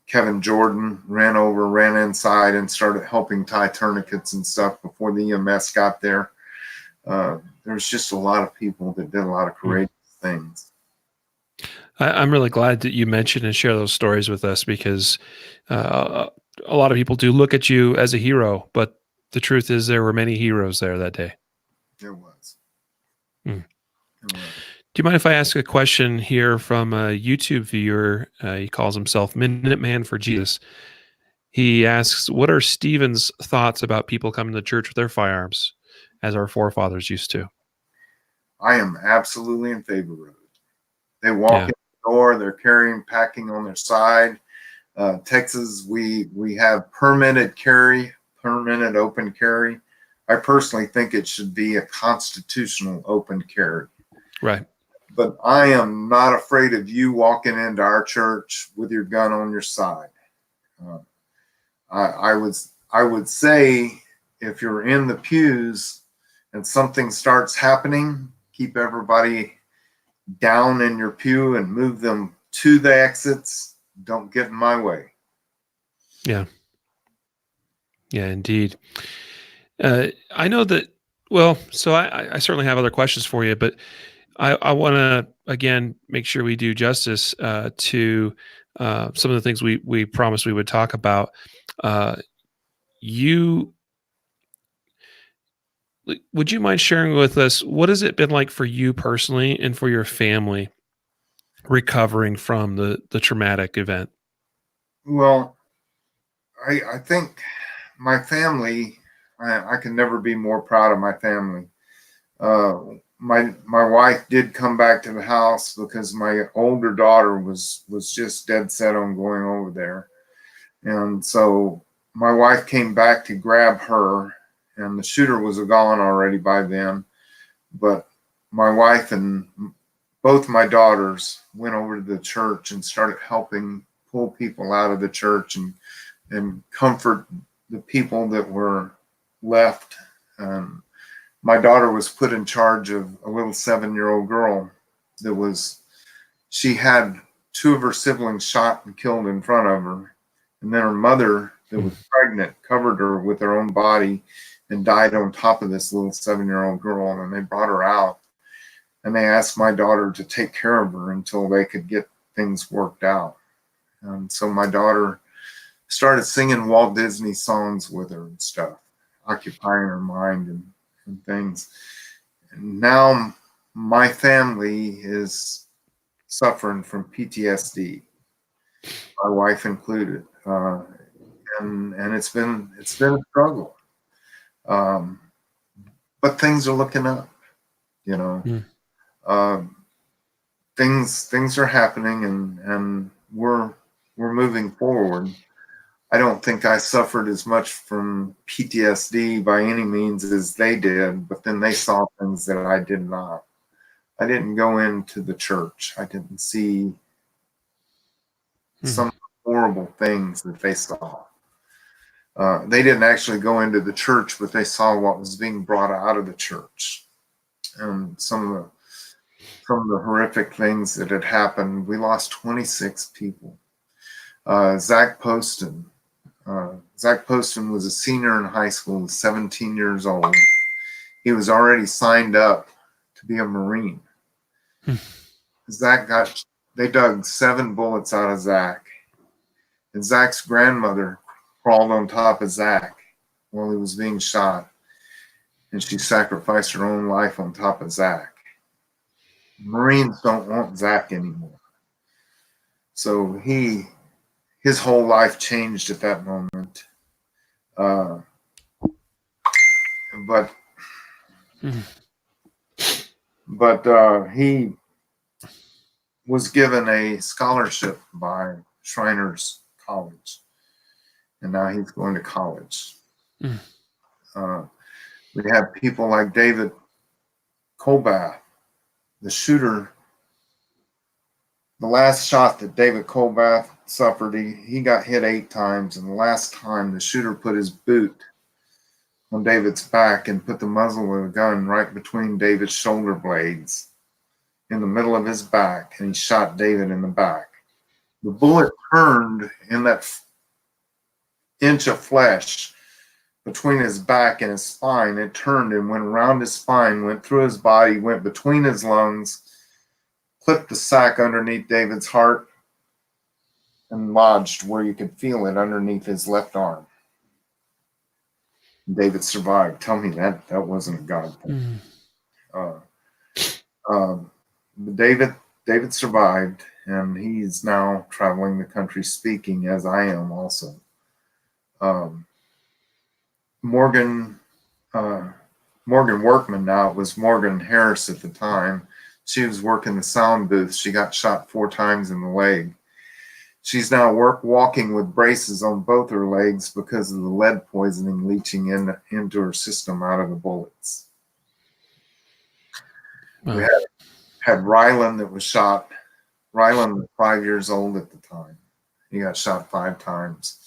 Kevin Jordan ran inside and started helping tie tourniquets and stuff before the EMS got there. There's just a lot of people that did a lot of courageous things. I'm really glad that you mentioned and share those stories with us, because a lot of people do look at you as a hero, but the truth is there were many heroes there that day. There was. There was. Do you mind if I ask a question here from a YouTube viewer? He calls himself Minuteman for Jesus. He asks, what are Stephen's thoughts about people coming to church with their firearms, as our forefathers used to? I am absolutely in favor of it. They walk in the door, they're carrying, packing on their side. Texas, we have permitted carry, permitted open carry. I personally think it should be a constitutional open carry. Right. But I am not afraid of you walking into our church with your gun on your side. I would say, if you're in the pews and something starts happening, keep everybody down in your pew and move them to the exits. Don't get in my way. Yeah. Yeah, indeed. I know that, well, so I certainly have other questions for you, but I want to, again, make sure we do justice to some of the things we promised we would talk about. Would you mind sharing with us, what has it been like for you personally and for your family recovering from the traumatic event? Well, I think my family, I can never be more proud of my family. My wife did come back to the house because my older daughter was just dead set on going over there. And so my wife came back to grab her, and the shooter was gone already by then. But my wife and both my daughters went over to the church and started helping pull people out of the church and comfort the people that were left. My daughter was put in charge of a little 7-year-old girl she had 2 of her siblings shot and killed in front of her. And then her mother, that was pregnant, covered her with her own body and died on top of this little 7-year-old girl. And they brought her out, and they asked my daughter to take care of her until they could get things worked out. And so my daughter started singing Walt Disney songs with her and stuff, occupying her mind and things. And now my family is suffering from PTSD, my wife included, and it's been a struggle. But things are looking up, Things are happening, and we're moving forward. I don't think I suffered as much from PTSD by any means as they did, but then they saw things that I did not. I didn't go into the church. I didn't see some horrible things that they saw. They didn't actually go into the church, but they saw what was being brought out of the church, and some of the horrific things that had happened. We lost 26 people. Zach Poston was a senior in high school, 17 years old. He was already signed up to be a Marine. They dug 7 bullets out of Zach, And Zach's grandmother crawled on top of Zach while he was being shot, and she sacrificed her own life on top of Zach. Marines don't want Zach anymore. So his whole life changed at that moment. But he was given a scholarship by Shriners College, and now he's going to college. We have people like David Colbath, the shooter. The last shot that David Colbath suffered, he got hit 8 times, and the last time the shooter put his boot on David's back and put the muzzle of the gun right between David's shoulder blades in the middle of his back, and he shot David in the back. The bullet turned in that inch of flesh between his back and his spine. It turned and went around his spine, went through his body, went between his lungs, clipped the sac underneath David's heart, and lodged where you could feel it underneath his left arm. David survived. Tell me that wasn't a God thing. But David survived, and he's now traveling the country speaking, as I am also. Morgan Workman, now it was Morgan Harris at the time. She was working the sound booth. She got shot 4 times in the leg. She's now walking with braces on both her legs because of the lead poisoning leaching into her system out of the bullets. Wow. We had Rylan that was shot. Rylan was 5 years old at the time. He got shot 5 times.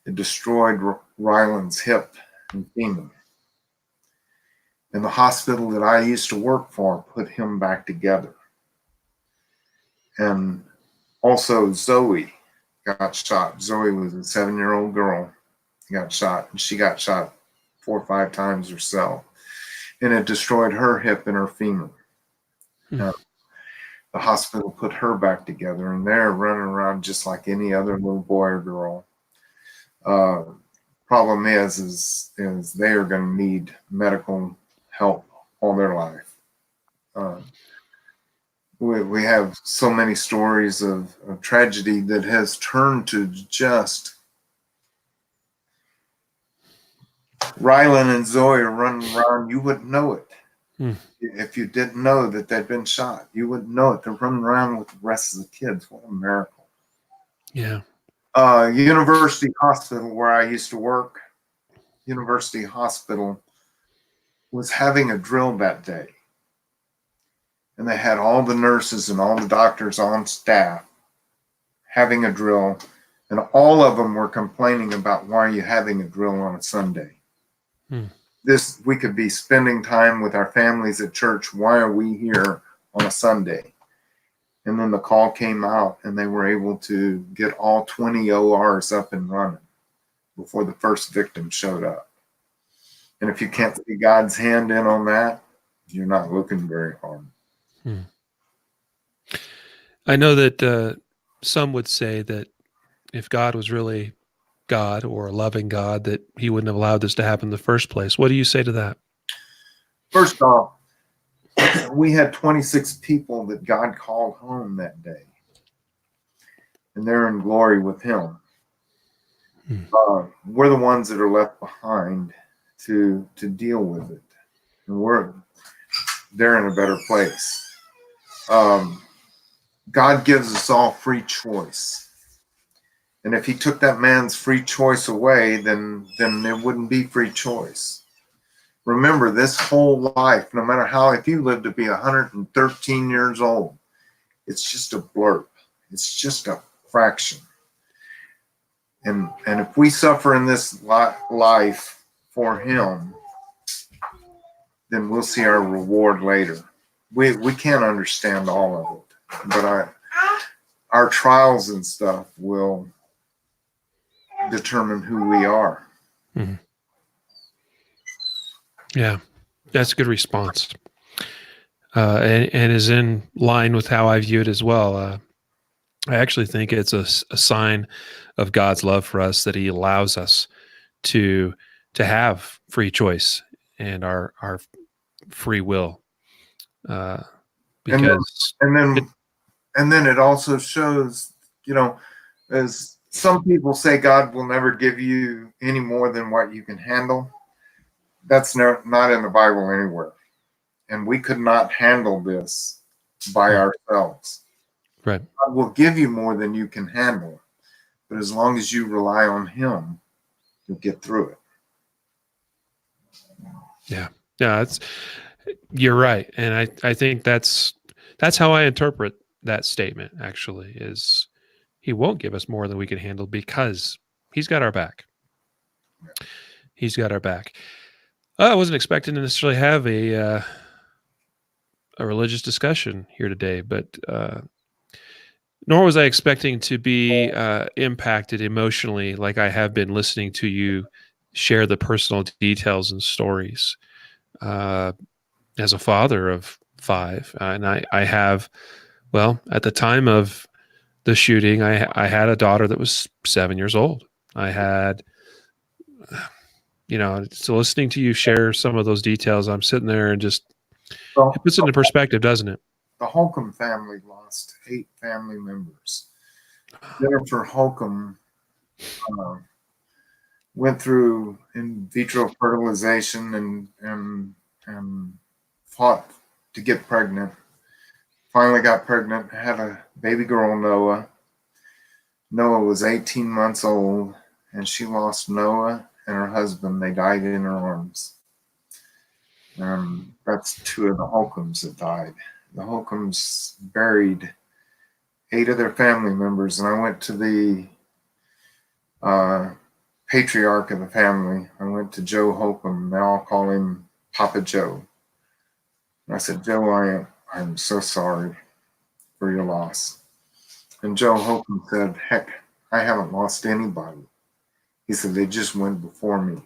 It destroyed Rylan's hip and femur. And the hospital that I used to work for put him back together. And also Zoe got shot. Zoe was a 7-year-old girl, got shot, and she got shot 4 or 5 times herself. And it destroyed her hip and her femur. The hospital put her back together, and they're running around just like any other little boy or girl. Problem is they are going to need medical help all their life. We have so many stories of tragedy that has turned to just Rylan and Zoe are running around. You wouldn't know it. If you didn't know that they'd been shot, you wouldn't know it. They're running around with the rest of the kids. What a miracle. Yeah. University Hospital, where I used to work, University Hospital was having a drill that day. And they had all the nurses and all the doctors on staff having a drill. And all of them were complaining about, why are you having a drill on a Sunday? We could be spending time with our families at church. Why are we here on a Sunday? And then the call came out, and they were able to get all 20 ORs up and running before the first victim showed up. And if you can't see God's hand in on that, you're not looking very hard. I know that some would say that if God was really God, or a loving God, that he wouldn't have allowed this to happen in the first place. What do you say to that? First off, we had 26 people that God called home that day, and they're in glory with him. We're the ones that are left behind to deal with it, and they're in a better place. God gives us all free choice. And if he took that man's free choice away, then there wouldn't be free choice. Remember, this whole life, no matter if you live to be 113 years old, it's just a blurb. It's just a fraction. And if we suffer in this life for him, then we'll see our reward later. We can't understand all of it, but our trials and stuff will determine who we are. Yeah, that's a good response, and is in line with how I view it as well. I actually think it's a sign of God's love for us that He allows us to have free choice and our free will, uh, And then, because and it, then, and then it also shows, as some people say, God will never give you any more than what you can handle. That's not in the Bible anywhere. And we could not handle this by ourselves. right. God will give you more than you can handle, but as long as you rely on Him, you'll get through it. Yeah. Yeah, you're right. And I think that's how I interpret that statement actually is He won't give us more than we can handle because He's got our back. He's got our back. I wasn't expecting to necessarily have a religious discussion here today, but nor was I expecting to be impacted emotionally like I have been listening to you share the personal details and stories. As a father of 5, and I have, well, at the time of the shooting, I had a daughter that was 7 years old. I had, so listening to you share some of those details, I'm sitting there and just, So, it puts it into perspective, doesn't it? the Holcomb family lost 8 family members. Jennifer Holcomb uh, went through in vitro fertilization and fought to get pregnant. Finally got pregnant, had a baby girl, Noah. Noah was 18 months old, and she lost Noah and her husband. They died in her arms. That's 2 of the Holcombs that died. The Holcombs buried 8 of their family members, and I went to the patriarch of the family. I went to Joe Holcomb. Now I'll call him Papa Joe. And I said, Joe, I'm so sorry for your loss. And Joe Holcomb said, heck, I haven't lost anybody. He said, they just went before me.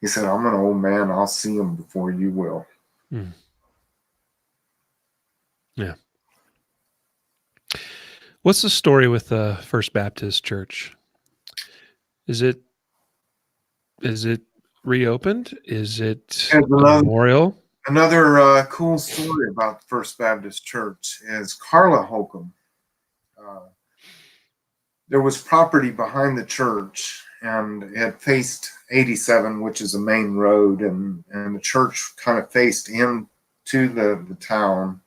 He said, I'm an old man. I'll see them before you will. Mm. Yeah. What's the story with the First Baptist Church? Is it reopened? Is it And a memorial? another cool story about the First Baptist Church is Carla Holcomb. There was property behind the church, and it faced 87, which is a main road, and the church kind of faced into the town.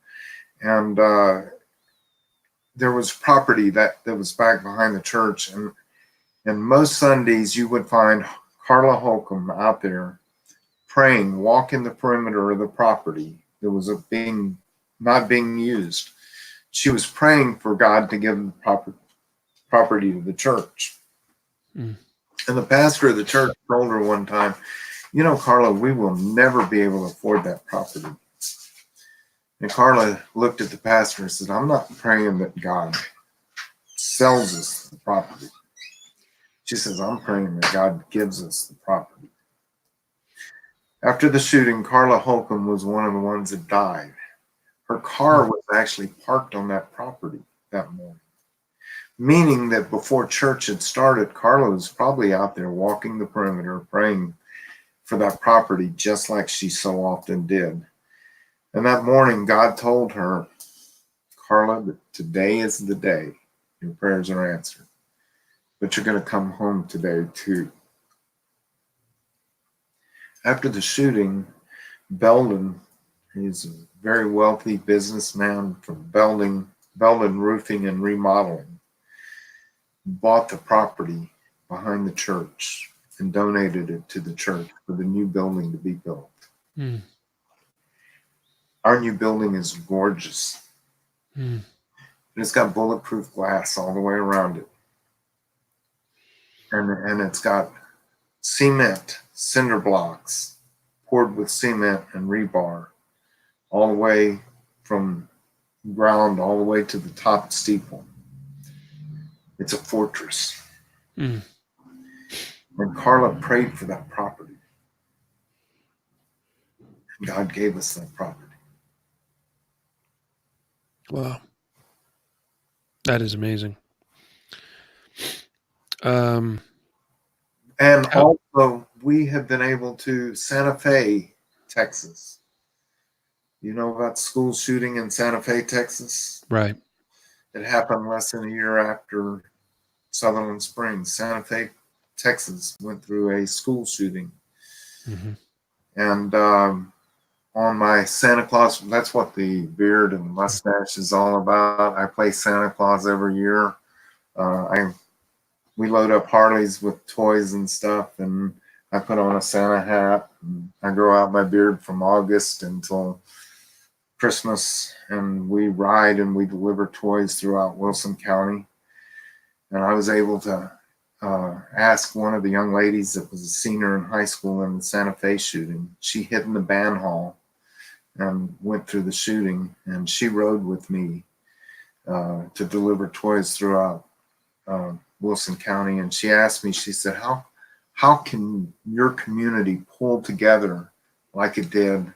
And there was property that was back behind the church. And most Sundays, you would find Carla Holcomb out there praying, walking the perimeter of the property that was not being used. She was praying for God to give the property to the church. And the pastor of the church told her one time, Carla, we will never be able to afford that property. And Carla looked at the pastor and said, I'm not praying that God sells us the property. She says, I'm praying that God gives us the property. After the shooting, Carla Holcomb was one of the ones that died. Her car was actually parked on that property that morning, meaning that before church had started, Carla was probably out there walking the perimeter, praying for that property, just like she so often did. And that morning, God told her, Carla, that today is the day your prayers are answered, but you're going to come home today too. After the shooting, Belden, he's a very wealthy businessman from Belden Roofing and Remodeling, bought the property behind the church and donated it to the church for the new building to be built. Our new building is gorgeous. And it's got bulletproof glass all the way around it. And it's got cement, cinder blocks, poured with cement and rebar, all the way from ground all the way to the top steeple. It's a fortress. And Carla prayed for that property. And God gave us that property. Wow. That is amazing. And How, also, we have been able to Santa Fe, Texas. You know about school shooting in Santa Fe, Texas? right. It happened less than a year after Sutherland Springs. Santa Fe, Texas went through a school shooting. Hmm. And on my Santa Claus, that's what the beard and mustache is all about. I play Santa Claus every year. We load up Harleys with toys and stuff, and I put on a Santa hat. And I grow out my beard from August until Christmas, and we ride and we deliver toys throughout Wilson County. And I was able to ask one of the young ladies that was a senior in high school in the Santa Fe shooting. She hid in the band hall and went through the shooting, and she rode with me to deliver toys throughout Wilson County. And she asked me, she said, how can your community pull together like it did,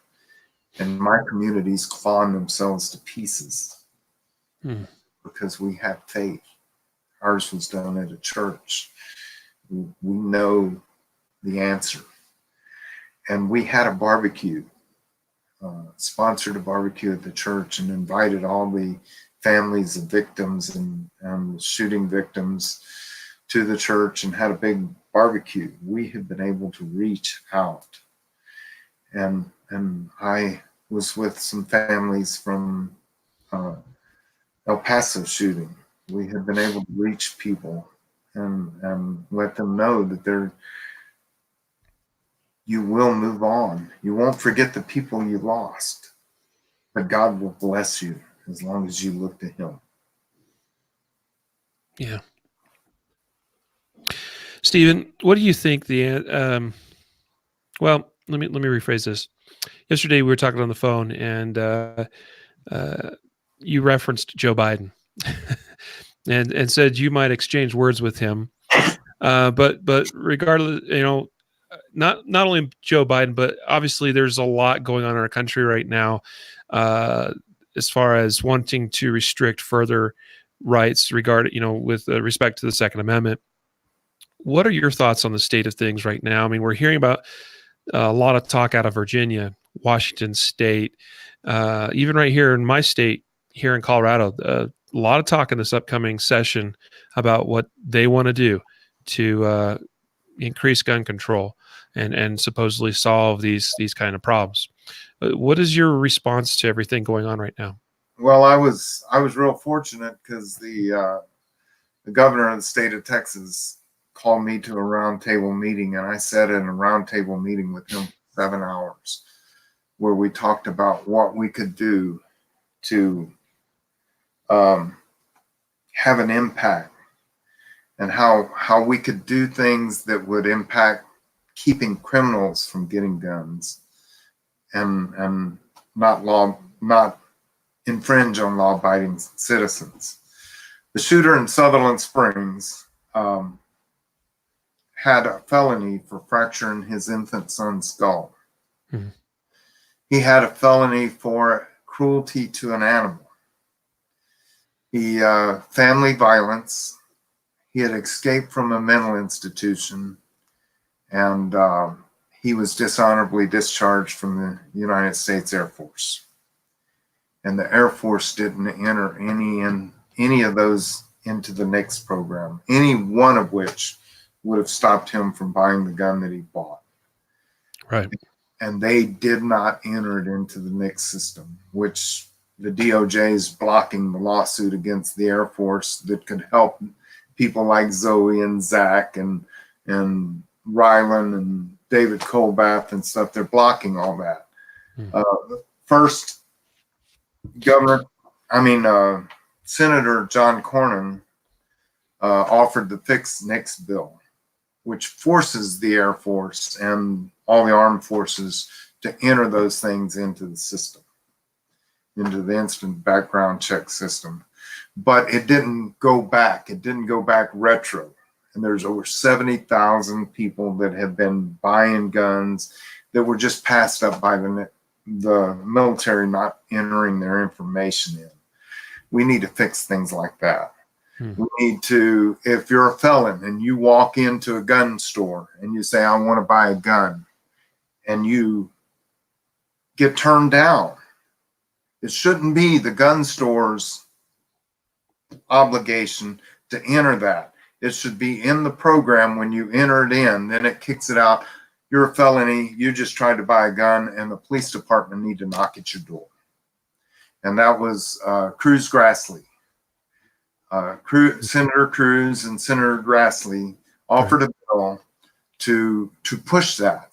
and my communities clawing themselves to pieces? Because we have faith. Ours was done at a church. We know the answer. And we had a barbecue, sponsored a barbecue at the church, and invited all the families of victims and shooting victims to the church, and had a big barbecue. We have been able to reach out. And I was with some families from El Paso shooting. We have been able to reach people and let them know that you will move on. You won't forget the people you lost, but God will bless you as long as you look to Him. Yeah. Stephen, what do you think well, let me rephrase this. Yesterday we were talking on the phone, and you referenced Joe Biden, and said you might exchange words with him. But regardless, not only Joe Biden, but obviously there's a lot going on in our country right now, as far as wanting to restrict further rights with respect to the Second Amendment. What are your thoughts on the state of things right now? I mean, we're hearing about a lot of talk out of Virginia, Washington State, even right here in my state, here in Colorado. A lot of talk in this upcoming session about what they want to do to increase gun control and supposedly solve these kind of problems. What is your response to everything going on right now? Well, I was real fortunate because the governor of the state of Texas called me to a roundtable meeting, and I sat in a roundtable meeting with him for 7 hours, where we talked about what we could do to have an impact, and how we could do things that would impact keeping criminals from getting guns, and not infringe on law-abiding citizens. The shooter in Sutherland Springs had a felony for fracturing his infant son's skull. Mm-hmm. He had a felony for cruelty to an animal. He family violence. He had escaped from a mental institution, and he was dishonorably discharged from the United States Air Force. And the Air Force didn't enter any of those into the NICS program, any one of which would have stopped him from buying the gun that he bought. Right. And they did not enter it into the NICS system, which the DOJ is blocking the lawsuit against the Air Force that could help people like Zoe and Zach and Rylan and David Colbath and stuff. They're blocking all that. First, Senator John Cornyn offered the Fix NICS bill, which forces the Air Force and all the armed forces to enter those things into the system, into the instant background check system. But it didn't go back. It didn't go back retro. And there's over 70,000 people that have been buying guns that were just passed up by the military not entering their information in. We need to fix things like that. We need to, if you're a felon and you walk into a gun store and you say, I want to buy a gun, and you get turned down, it shouldn't be the gun store's obligation to enter that. It should be in the program when you enter it in, then it kicks it out. You're a felony, you just tried to buy a gun, and the police department need to knock at your door. And that was Cruz Grassley. Senator Cruz and Senator Grassley offered a bill to push that.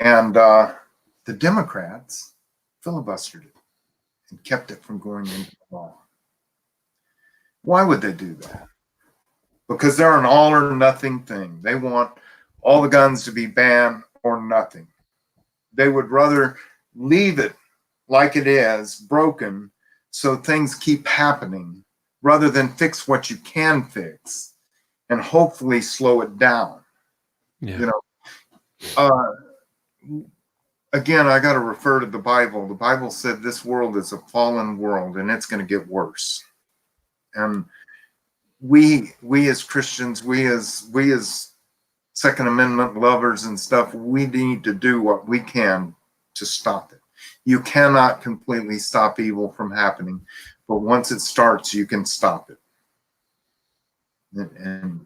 And the Democrats filibustered it and kept it from going into law. Why would they do that? Because they're an all or nothing thing. They want all the guns to be banned or nothing. They would rather leave it like it is, broken, so things keep happening, rather than fix what you can fix and hopefully slow it down. Yeah. You know, again, I got to refer to the Bible. The Bible said this world is a fallen world and it's going to get worse. And we as Christians, we as Second Amendment lovers and stuff, we need to do what we can to stop it. You cannot completely stop evil from happening, but once it starts, you can stop it. And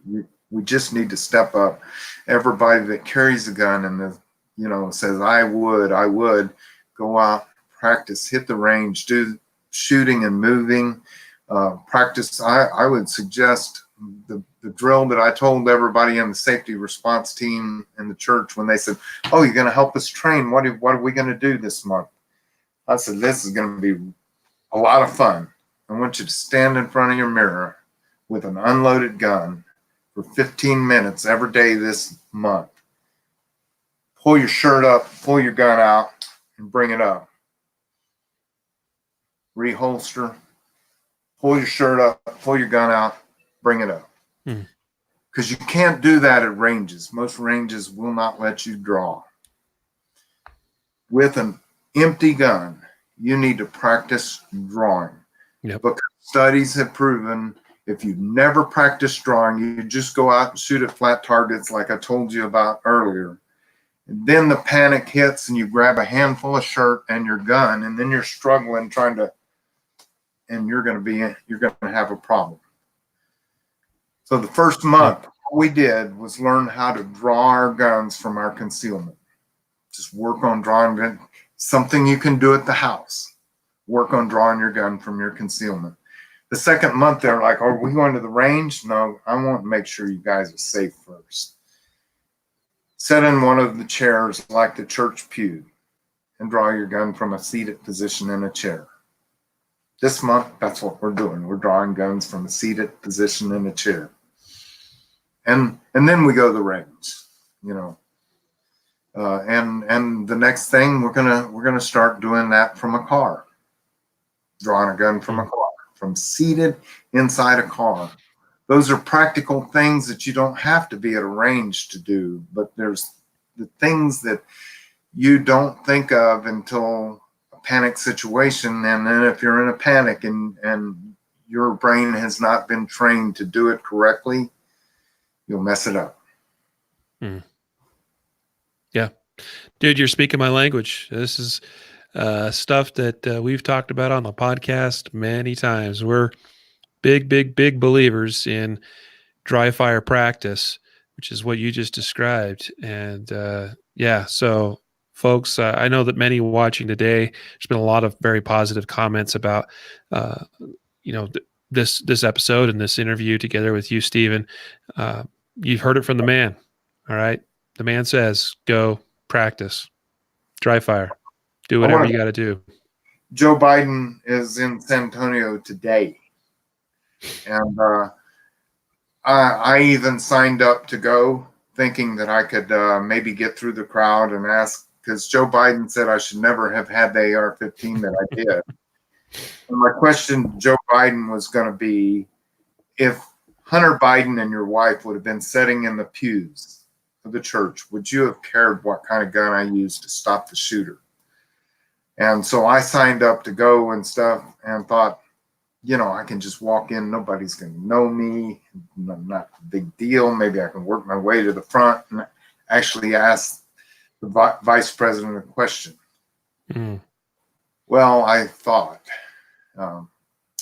we just need to step up. Everybody that carries a gun and says, I would go out, practice, hit the range, do shooting and moving, practice. I would suggest the drill that I told everybody on the safety response team in the church when they said, oh, you're going to help us train. What are we going to do this month? I said, this is going to be a lot of fun. I want you to stand in front of your mirror with an unloaded gun for 15 minutes every day this month. Pull your shirt up, pull your gun out, and bring it up. Reholster, pull your shirt up, pull your gun out, bring it up. Because you can't do that at ranges. Most ranges will not let you draw. With an empty gun, you need to practice drawing. Yep. Because studies have proven if you never practice drawing, you just go out and shoot at flat targets like I told you about earlier. And then the panic hits and you grab a handful of shirt and your gun, and then you're struggling and you're going to have a problem. So the first month, all we did was learn how to draw our guns from our concealment. Just work on drawing something you can do at the house. Work on drawing your gun from your concealment. The second month, they're like, are we going to the range? No, I want to make sure you guys are safe first. Sit in one of the chairs like the church pew and draw your gun from a seated position in a chair. This month, that's what we're doing. We're drawing guns from a seated position in a chair. And then we go to the range, and the next thing we're gonna start doing that from a car, drawing a gun from a car, from seated inside a car. Those are practical things that you don't have to be at a range to do, but there's the things that you don't think of until a panic situation. And then if you're in a panic and your brain has not been trained to do it correctly, you'll mess it up. Yeah. Dude, you're speaking my language. This is stuff that we've talked about on the podcast many times. We're big believers in dry fire practice, which is what you just described. And so folks, I know that many watching today, there's been a lot of very positive comments about, this episode and this interview together with you, Stephen. You've heard it from the man. All right. The man says, go practice, dry fire, do whatever you got to do. Joe Biden is in San Antonio today. And I even signed up to go thinking that I could maybe get through the crowd and ask, because Joe Biden said I should never have had the AR-15 that I did. And my question to Joe Biden was going to be, if Hunter Biden and your wife would have been sitting in the pews of the church, would you have cared what kind of gun I used to stop the shooter? And so I signed up to go and stuff and thought, I can just walk in. Nobody's going to know me. Not a big deal. Maybe I can work my way to the front and actually ask the vice president a question. Mm. Well, I thought,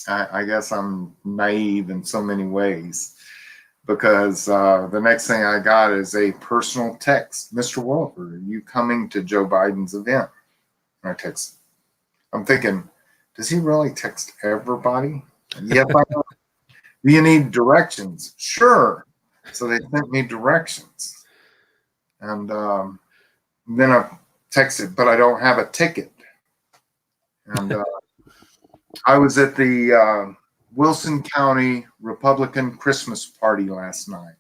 I guess I'm naive in so many ways, because the next thing I got is a personal text. Mr. Willeford, are you coming to Joe Biden's event? And I text. I'm thinking, does he really text everybody? Yes, I know. Do you need directions? Sure. So they sent me directions. And then I texted, but I don't have a ticket. And I was at the Wilson County Republican Christmas party last night.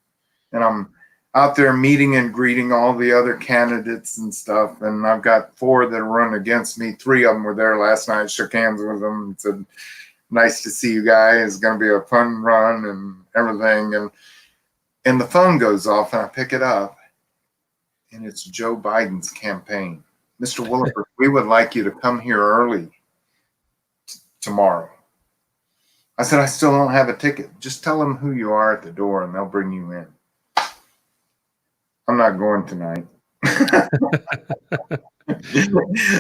And I'm out there meeting and greeting all the other candidates and stuff. And I've got 4 that run against me. 3 of them were there last night, shook hands with them and said, nice to see you guys. It's going to be a fun run and everything. And the phone goes off and I pick it up and it's Joe Biden's campaign. Mr. Willeford, we would like you to come here early tomorrow. I said, I still don't have a ticket. Just tell them who you are at the door and they'll bring you in. I'm not going tonight.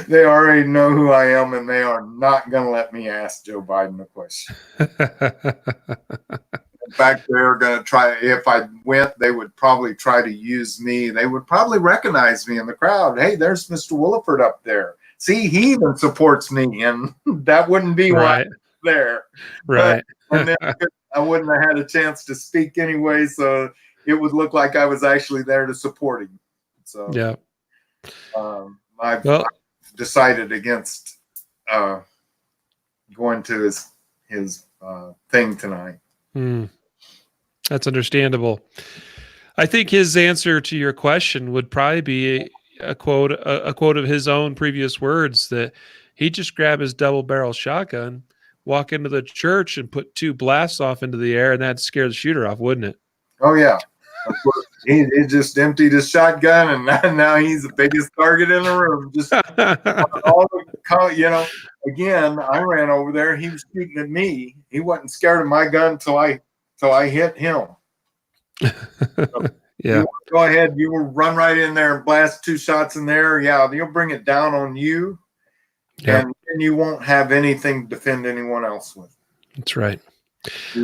They already know who I am and they are not going to let me ask Joe Biden a question. In fact, they're going to try, if I went, they would probably try to use me. They would probably recognize me in the crowd. Hey, there's Mr. Willeford up there. See, he even supports me, and that wouldn't be why I'm there. Right. And then I wouldn't have had a chance to speak anyway, so it would look like I was actually there to support him. So yeah. I've decided against going to his thing tonight. That's understandable. I think his answer to your question would probably be a quote of his own previous words, that he'd just grab his double-barrel shotgun, walk into the church, and put 2 blasts off into the air, and that'd scare the shooter off, wouldn't it? Oh yeah. Of course, he just emptied his shotgun, and now he's the biggest target in the room. Just all the, again, I ran over there. He was shooting at me. He wasn't scared of my gun till I hit him. So yeah. Go ahead. You will run right in there and blast 2 shots in there. Yeah, you'll bring it down on you, and then you won't have anything to defend anyone else with. That's right.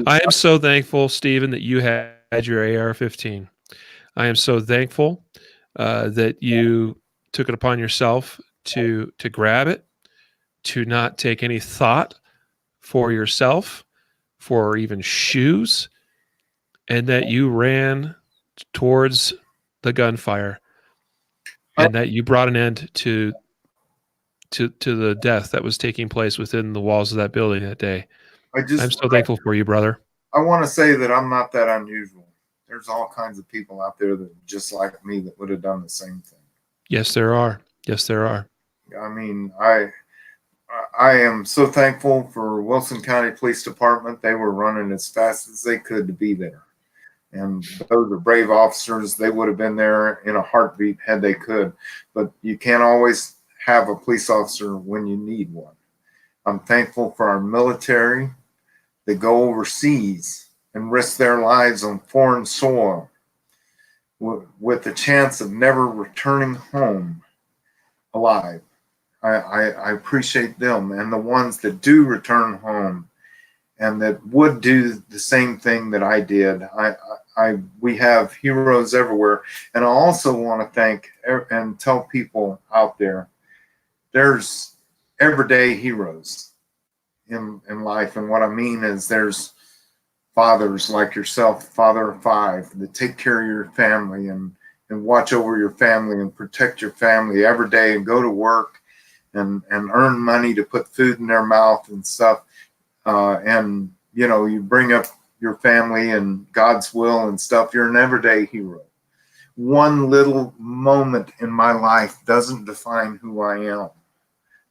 I am so thankful, Stephen, that you had your AR-15. I am so thankful that you took it upon yourself to grab it, to not take any thought for yourself, for even shoes, and that you ran towards the gunfire, and that you brought an end to the death that was taking place within the walls of that building that day. I'm so thankful for you, brother. I want to say that I'm not that unusual. There's all kinds of people out there that just like me that would have done the same thing. Yes, there are. Yes, there are. I mean, I am so thankful for Wilson County Police Department. They were running as fast as they could to be there. And those are brave officers. They would have been there in a heartbeat had they could. But you can't always have a police officer when you need one. I'm thankful for our military. They go overseas and risk their lives on foreign soil with the chance of never returning home alive. I appreciate them, and the ones that do return home and that would do the same thing that I did. We have heroes everywhere. And I also want to thank and tell people out there, there's everyday heroes in life. And what I mean is there's fathers like yourself, father of 5, that take care of your family and watch over your family and protect your family every day and go to work and earn money to put food in their mouth and stuff. And, you bring up your family and God's will and stuff. You're an everyday hero. One little moment in my life doesn't define who I am.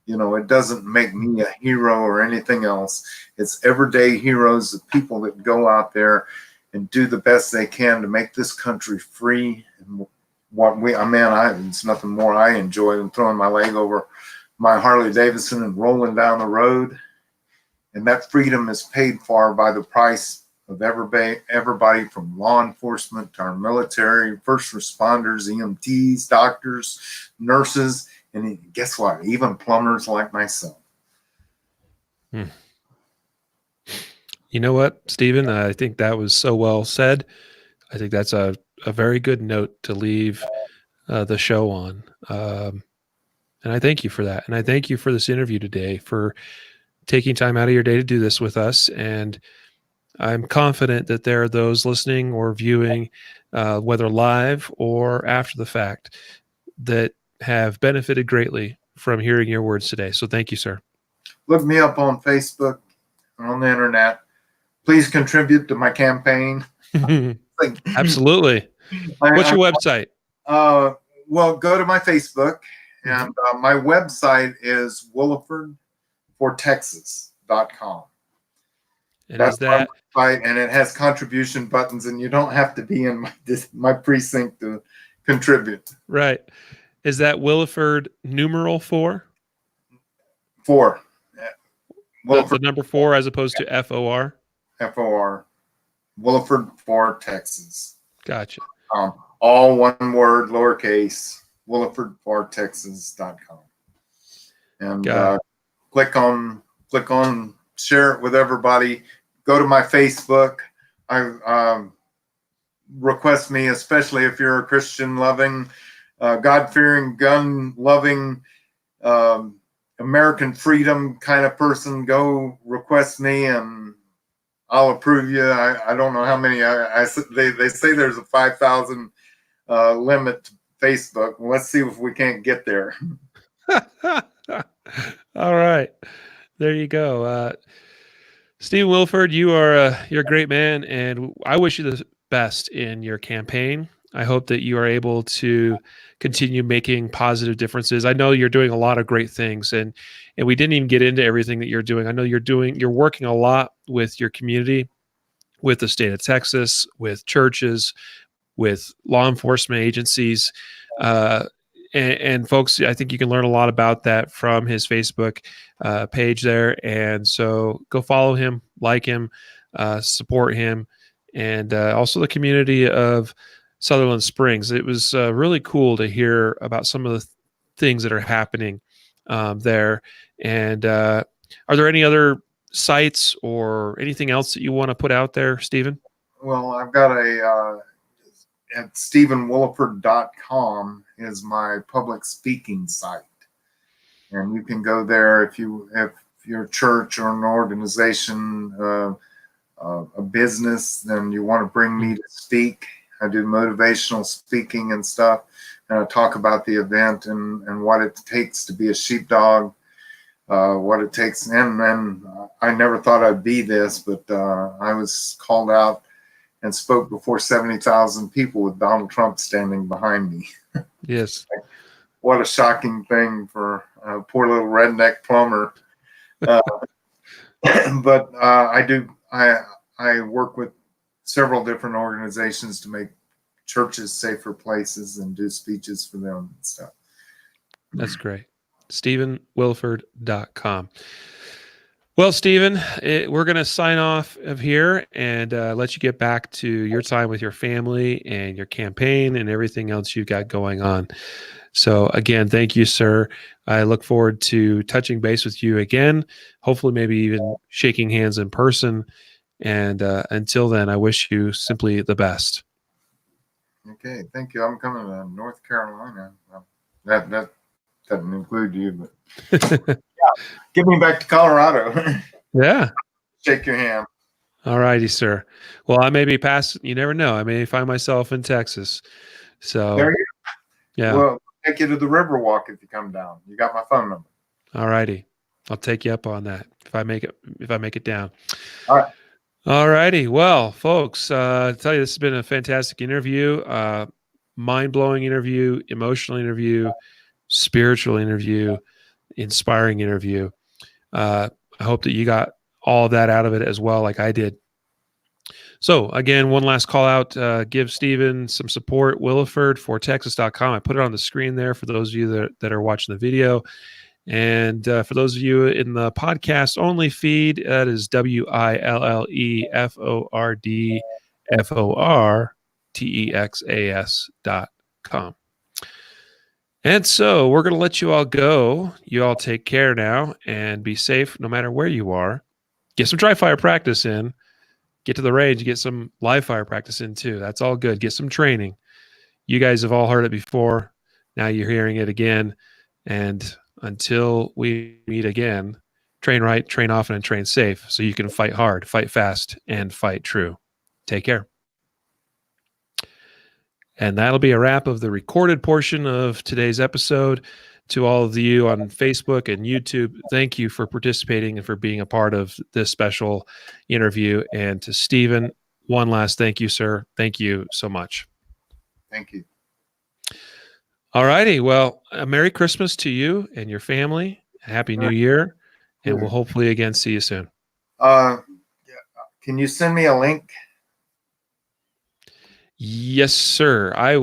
It doesn't make me a hero or anything else. It's everyday heroes, the people that go out there and do the best they can to make this country free. And it's nothing more I enjoy than throwing my leg over my Harley Davidson and rolling down the road And that freedom is paid for by the price of everybody from law enforcement to our military, first responders, EMTs, doctors, nurses, and guess what? Even plumbers like myself. You know what, Stephen? I think that was so well said. I think that's a very good note to leave the show on. And I thank you for that. And I thank you for this interview today, for taking time out of your day to do this with us. And I'm confident that there are those listening or viewing, whether live or after the fact, that have benefited greatly from hearing your words today. So thank you, sir. Look me up on Facebook or on the internet. Please contribute to my campaign. Absolutely. What's your website? Well, go to my Facebook, and my website is willefordfortexas.com. And that's is that right? And it has contribution buttons, and you don't have to be in my precinct to contribute. Right. Is that Willeford numeral 4? 4. The number 4 as opposed to FOR? FOR. Willeford for Texas. Gotcha. All one word, lowercase, willefordfortexas.com. And click on share it with everybody. Go to my Facebook. I request me, especially if you're a Christian loving, God-fearing, gun-loving, American freedom kind of person, go request me and I'll approve you. I don't know how many. They say there's a 5,000 limit to Facebook. Let's see if we can't get there. All right, there you go. Stephen Willeford, you're a great man, and I wish you the best in your campaign. I hope that you are able to continue making positive differences. I know you're doing a lot of great things, and we didn't even get into everything that you're doing. I know you're working a lot with your community, with the state of Texas, with churches, with law enforcement agencies, and folks, I think you can learn a lot about that from his Facebook page there. And so go follow him, like him, support him, and also the community of Sutherland Springs. It was really cool to hear about some of the things that are happening there. And are there any other sites or anything else that you want to put out there, Stephen? Well, I've got at StephenWilleford.com is my public speaking site. And you can go there if you're a church or an organization, a business, then you want to bring me to speak. I do motivational speaking and stuff, and I talk about the event and what it takes to be a sheepdog, what it takes. And I never thought I'd be this, but I was called out and spoke before 70,000 people with Donald Trump standing behind me. Yes. What a shocking thing for a poor little redneck plumber. But I work with several different organizations to make churches safer places and do speeches for them and stuff. That's great. StephenWilleford.com. Well, Stephen, we're going to sign off of here and let you get back to your time with your family and your campaign and everything else you've got going on. So again, thank you, sir. I look forward to touching base with you again, hopefully maybe even shaking hands in person. And until then, I wish you simply the best. Okay, thank you. I'm coming to North Carolina. That doesn't include you, but yeah, get me back to Colorado. Yeah. Shake your hand. All righty, sir. Well, I may be passing. You never know. I may find myself in Texas. So there you go. Yeah. Well, take you to the Riverwalk if you come down. You got my phone number. All righty. I'll take you up on that if I make it down. All right. All righty. Well, folks, I tell you, this has been a fantastic interview, mind-blowing interview, emotional interview, spiritual interview, inspiring interview. I hope that you got all of that out of it as well, like I did. So again, one last call out, give Stephen some support, willefordfortexas.com. I put it on the screen there for those of you that are watching the video. And for those of you in the podcast only feed, that is WILLEFORDFORTEXAS.com. And so we're going to let you all go. You all take care now and be safe no matter where you are. Get some dry fire practice in. Get to the range, get some live fire practice in too. That's all good. Get some training. You guys have all heard it before. Now you're hearing it again. And until we meet again, train right, train often, and train safe so you can fight hard, fight fast, and fight true. Take care. And that'll be a wrap of the recorded portion of today's episode. To all of you on Facebook and YouTube, thank you for participating and for being a part of this special interview. And to Stephen, one last thank you, sir. Thank you so much. Thank you. All righty. Well, a Merry Christmas to you and your family. Happy New Year. And we'll hopefully again see you soon. Can you send me a link? Yes, sir. I